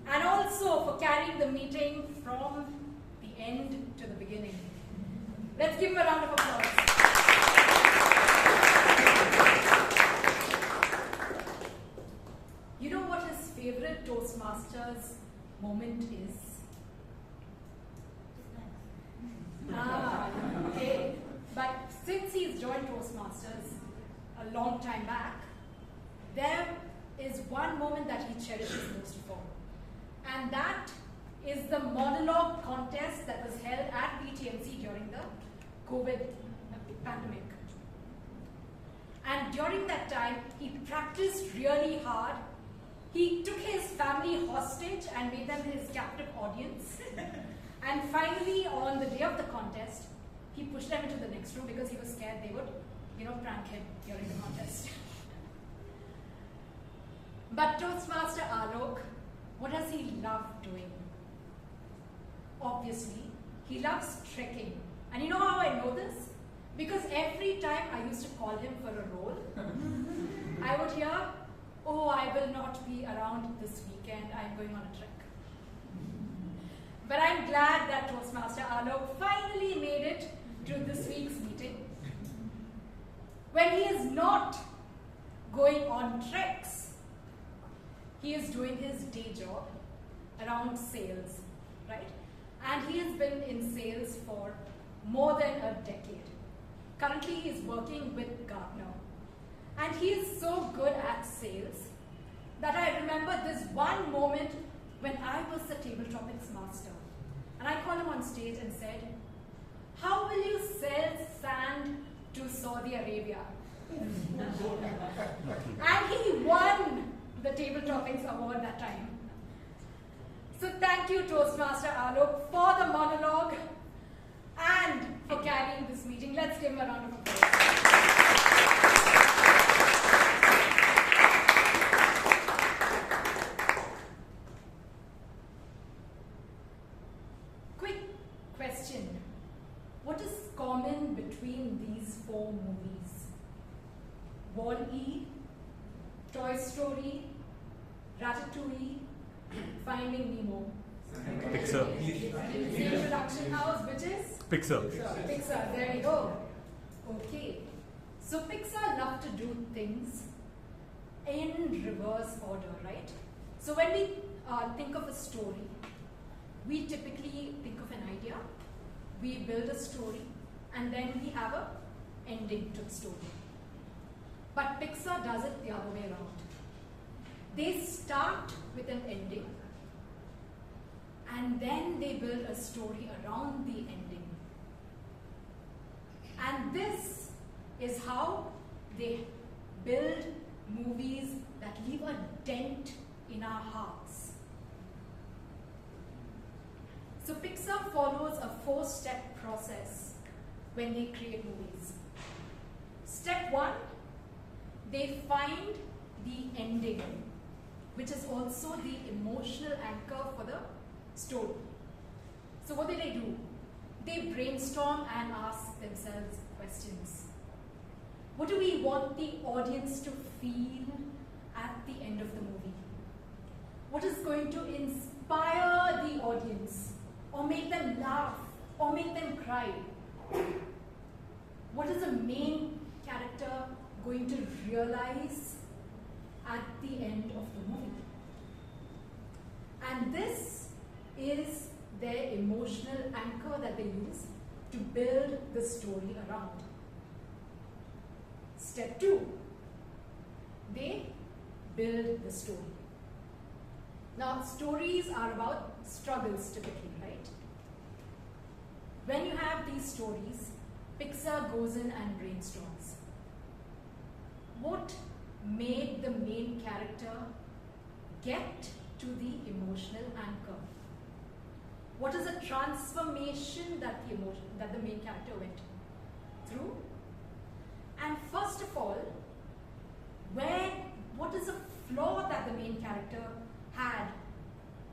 and also for carrying the meeting from the end to the beginning. Let's give him a round of applause. You know what his favorite Toastmasters moment is? Okay. But since he's joined Toastmasters a long time back, there is one moment that he cherishes most of all. And that is the monologue contest that was held at PTMC during the COVID pandemic. And during that time, he practiced really hard. He took his family hostage and made them his captive audience. And finally, on the day of the contest, he pushed them into the next room because he was scared they would, prank him during the contest. But Toastmaster Alok, what does he love doing? Obviously, he loves trekking. And you know how I know this? Because every time I used to call him for a role, I would hear, "Oh, I will not be around this weekend, I'm going on a trek." But I'm glad that Toastmaster Alok finally made it to this week's meeting. When he is not going on treks, he is doing his day job around sales, right? And he has been in sales for more than a decade. Currently, he is working with Gartner. And he is so good at sales that I remember this one moment when I was the table topics master. And I called him on stage and said, "How will you sell sand to Saudi Arabia?" And he won the table topics award that time. So thank you, Toastmaster Alok, for the monologue and for carrying this meeting. Let's give him a round of applause. Quick question. What is common between these four movies? Wall-E, Toy Story, Ratatouille, Finding Nemo. Pixar. Same production house, which is? Pixar. Pixar, there we go. Okay. So Pixar love to do things in reverse order, right? So when we think of a story, we typically think of an idea, we build a story, and then we have a ending to the story. But Pixar does it the other way around. They start with an ending and then they build a story around the ending. And this is how they build movies that leave a dent in our hearts. So Pixar follows a 4-step process when they create movies. Step 1, they find the ending, which is also the emotional anchor for the story. So what do? They brainstorm and ask themselves questions. What do we want the audience to feel at the end of the movie? What is going to inspire the audience, or make them laugh, or make them cry? What is the main character going to realize at the end of the movie? And this is their emotional anchor that they use to build the story around. Step 2, they build the story. Now, stories are about struggles typically, right? When you have these stories, Pixar goes in and brainstorms. What made the main character get to the emotional anchor? What is the transformation that the main character went through? And first of all, what is a flaw that the main character had,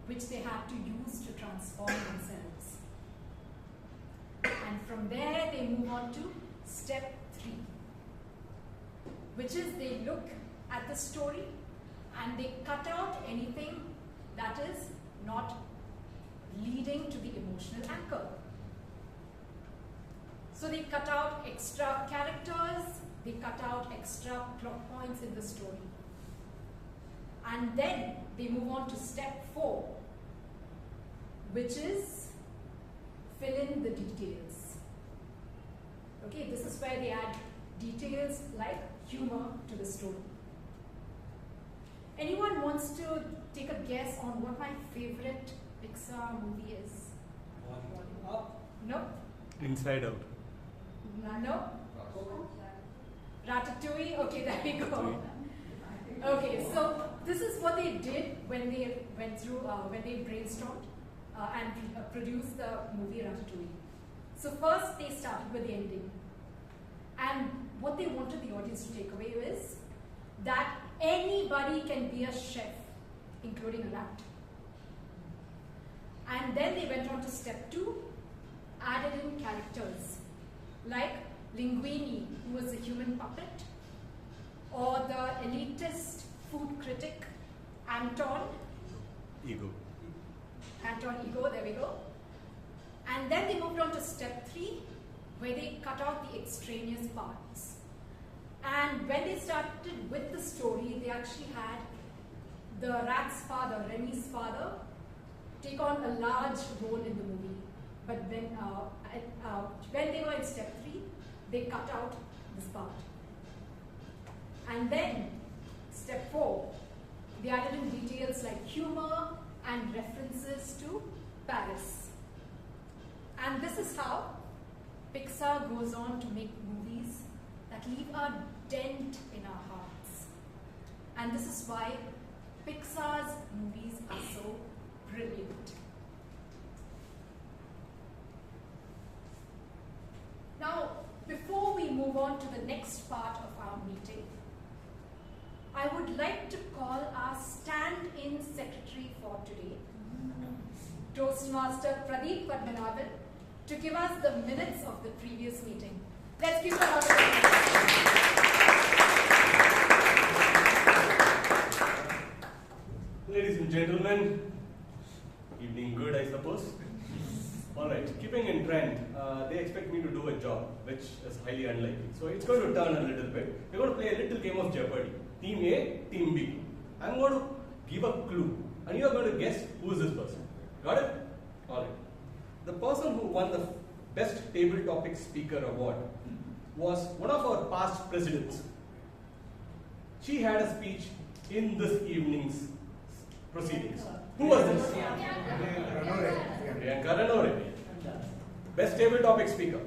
which they had to use to transform themselves? And from there, they move on to step 3, which is they look at the story and they cut out anything that is not leading to the emotional anchor. So they cut out extra characters, they cut out extra plot points in the story. And then they move on to step 4, which is fill in the details. Okay, this is where they add details like humor to the story. Anyone wants to take a guess on what my favorite Pixar movie is? No? Inside Out. No? Ratatouille? Okay, there we go. Okay, so this is what they did when they went through, when they brainstormed and produced the movie Ratatouille. So first they started with the ending. And what they wanted the audience to take away is that anybody can be a chef, including a rat. And then they went on to step 2, added in characters like Linguini, who was a human puppet, or the elitist food critic Anton Ego, there we go. And then they moved on to step 3, where they cut out the extraneous parts. And when they started with the story, they actually had the rat's father, Remy's father, take on a large role in the movie. But when they were in step 3, they cut out this part. And then, step 4, they added in details like humor and references to Paris. And this is how Pixar goes on to make movies that leave a dent in our hearts. And this is why Pixar's movies are so brilliant. Now, before we move on to the next part of our meeting, I would like to call our stand-in secretary for today, Toastmaster Pradeep Padmanabhan, to give us the minutes of the previous meeting. Let's give a round of applause. Ladies and gentlemen, evening good, I suppose. Alright, keeping in trend, they expect me to do a job which is highly unlikely. So it's going to turn a little bit. We're going to play a little game of Jeopardy. Team A, Team B. I'm going to give a clue and you're going to guess who is this person. Got it? Alright. The person who won the Best Table Topic Speaker Award was one of our past presidents. She had a speech in this evening's proceedings. Who was this? Priyanka Ranore. Best table topic speaker.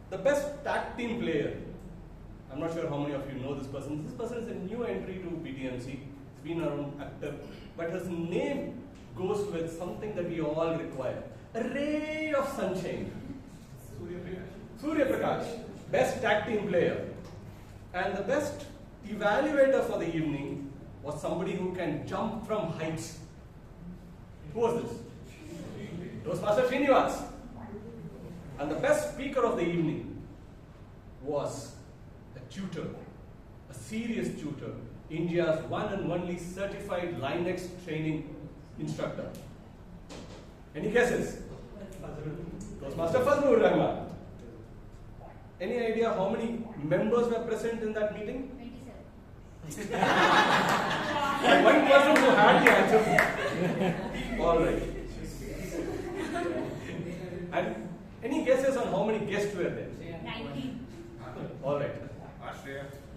The best tag team player. I'm not sure how many of you know this person. This person is a new entry to BTMC. He's been around actor. But his name goes with something that we all require. A ray of sunshine. Surya Prakash. Best tag team player. And the best evaluator for the evening was somebody who can jump from heights. Who was this? Toastmaster Srinivas. And the best speaker of the evening was a tutor, a serious tutor, India's one and only certified Linux training instructor. Any guesses? Toastmaster Fazlur Rahman. Any idea how many members were present in that meeting? 27. One person who had the answer. All right. And any guesses on how many guests were there? 19. All right.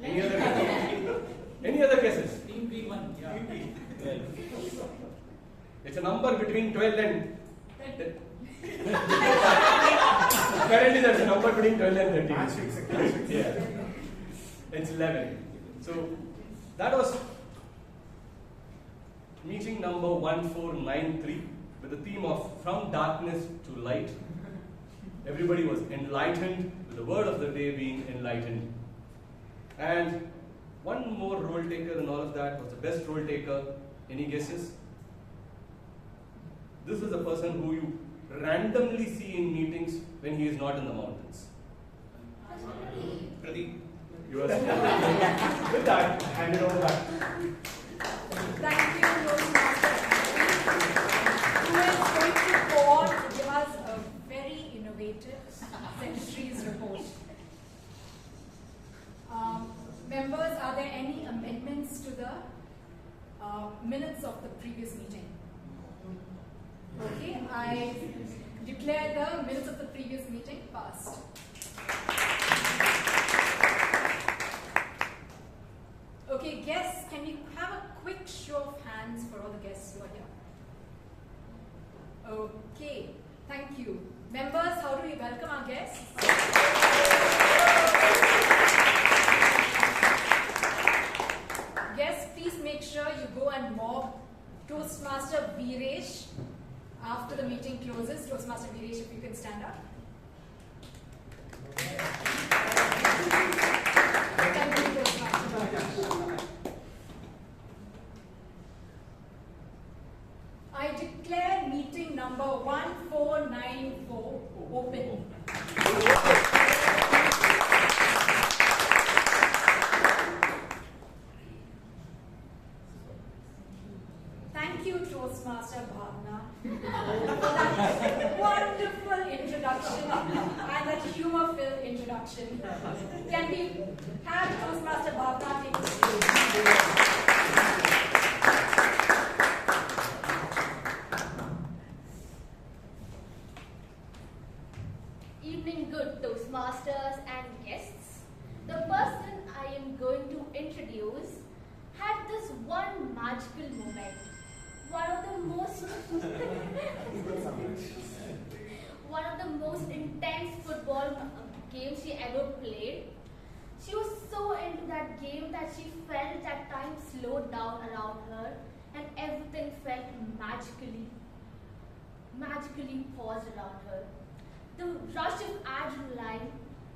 Any other guesses? Any other guesses? Team B1. Yeah. It's a number between 12 and. Currently, there's a number between 12 and 13. Yeah. It's 11. So that was meeting number 1493 with the theme of From Darkness to Light. Everybody was enlightened, with the word of the day being enlightened. And one more role taker in all of that was the best role taker. Any guesses? This is a person who you randomly see in meetings when he is not in the mountains. Pradeep. You are with that, hand it over back. Thank you, Toastmaster. Who is going to go on to give us a very innovative centuries report. Members, are there any amendments to the minutes of the previous meeting? Okay, I declare the minutes of the previous meeting passed. Okay, guests, can we have a quick show of hands for all the guests who are here? Okay, thank you. Members, how do we welcome our guests? Guests, please make sure you go and mob Toastmaster Veeresh after the meeting closes. Toastmaster Veeresh, if you can stand up. Thank you, Toastmaster. I declare meeting number 1494 open. Thank you, Toastmaster Bhavna, for that wonderful introduction and that humor-filled introduction. Can we have Toastmaster Bhavna take the stage? Evening, good Toastmasters and guests. The person I am going to introduce had this one magical moment. One of the most intense football games she ever played. She was so into that game that she felt that time slowed down around her and everything felt magically paused around her. The rush of adrenaline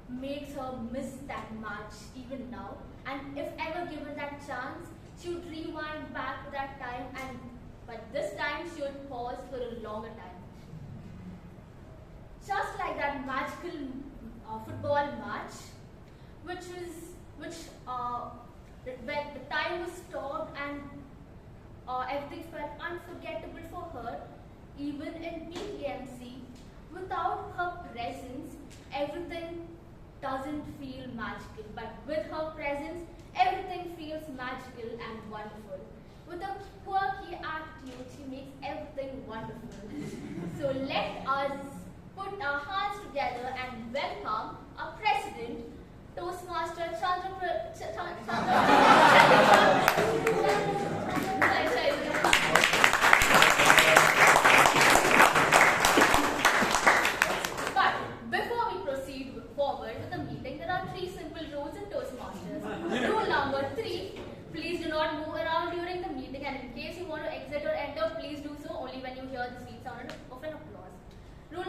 makes her miss that match even now, and if ever given that chance, she would rewind back to that time, but this time she would pause for a longer time. Just like that magical football match, when the time was stopped and everything felt unforgettable for her, even in PTMC, without her presence, everything doesn't feel magical. But with her presence, everything feels magical and wonderful. With a quirky attitude, she makes everything wonderful. So let us put our hands together and welcome our president.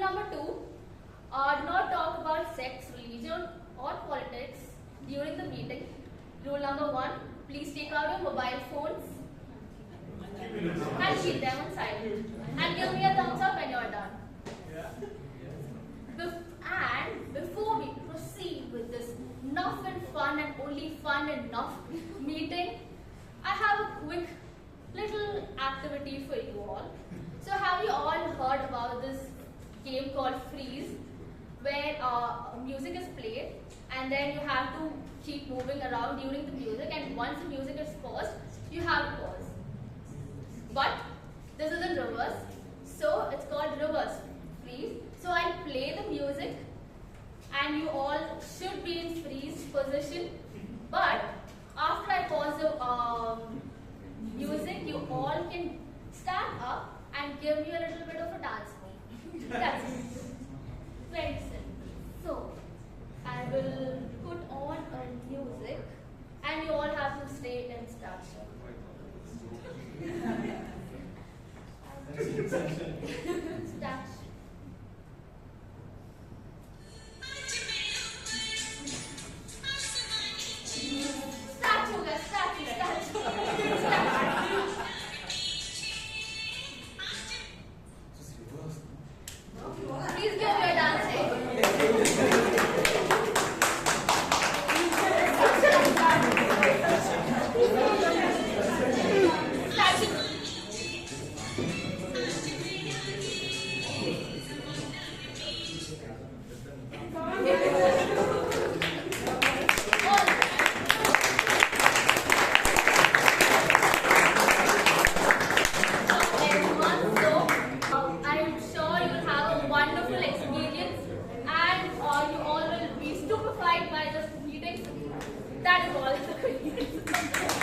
number 2, do not talk about sex, religion or politics during the meeting. Rule number 1, please take out your mobile phones and keep them on silent. And give me a thumbs up when you're done. And before we proceed with this enough and fun and only fun enough meeting, I have a quick little activity for you all. So have you all heard about this game called Freeze, where music is played and then you have to keep moving around during the music, and once the music is paused, you have to pause. But this is in reverse, so it's called reverse freeze. So I'll play the music and you all should be in freeze position, but after I pause the music, you all can stand up and give me a little bit of a dance move. That's it. Very simple. So I will put on a music and you all have to stay in stature. Stature. Statue, guys, statue. Please give your dancing. That is all.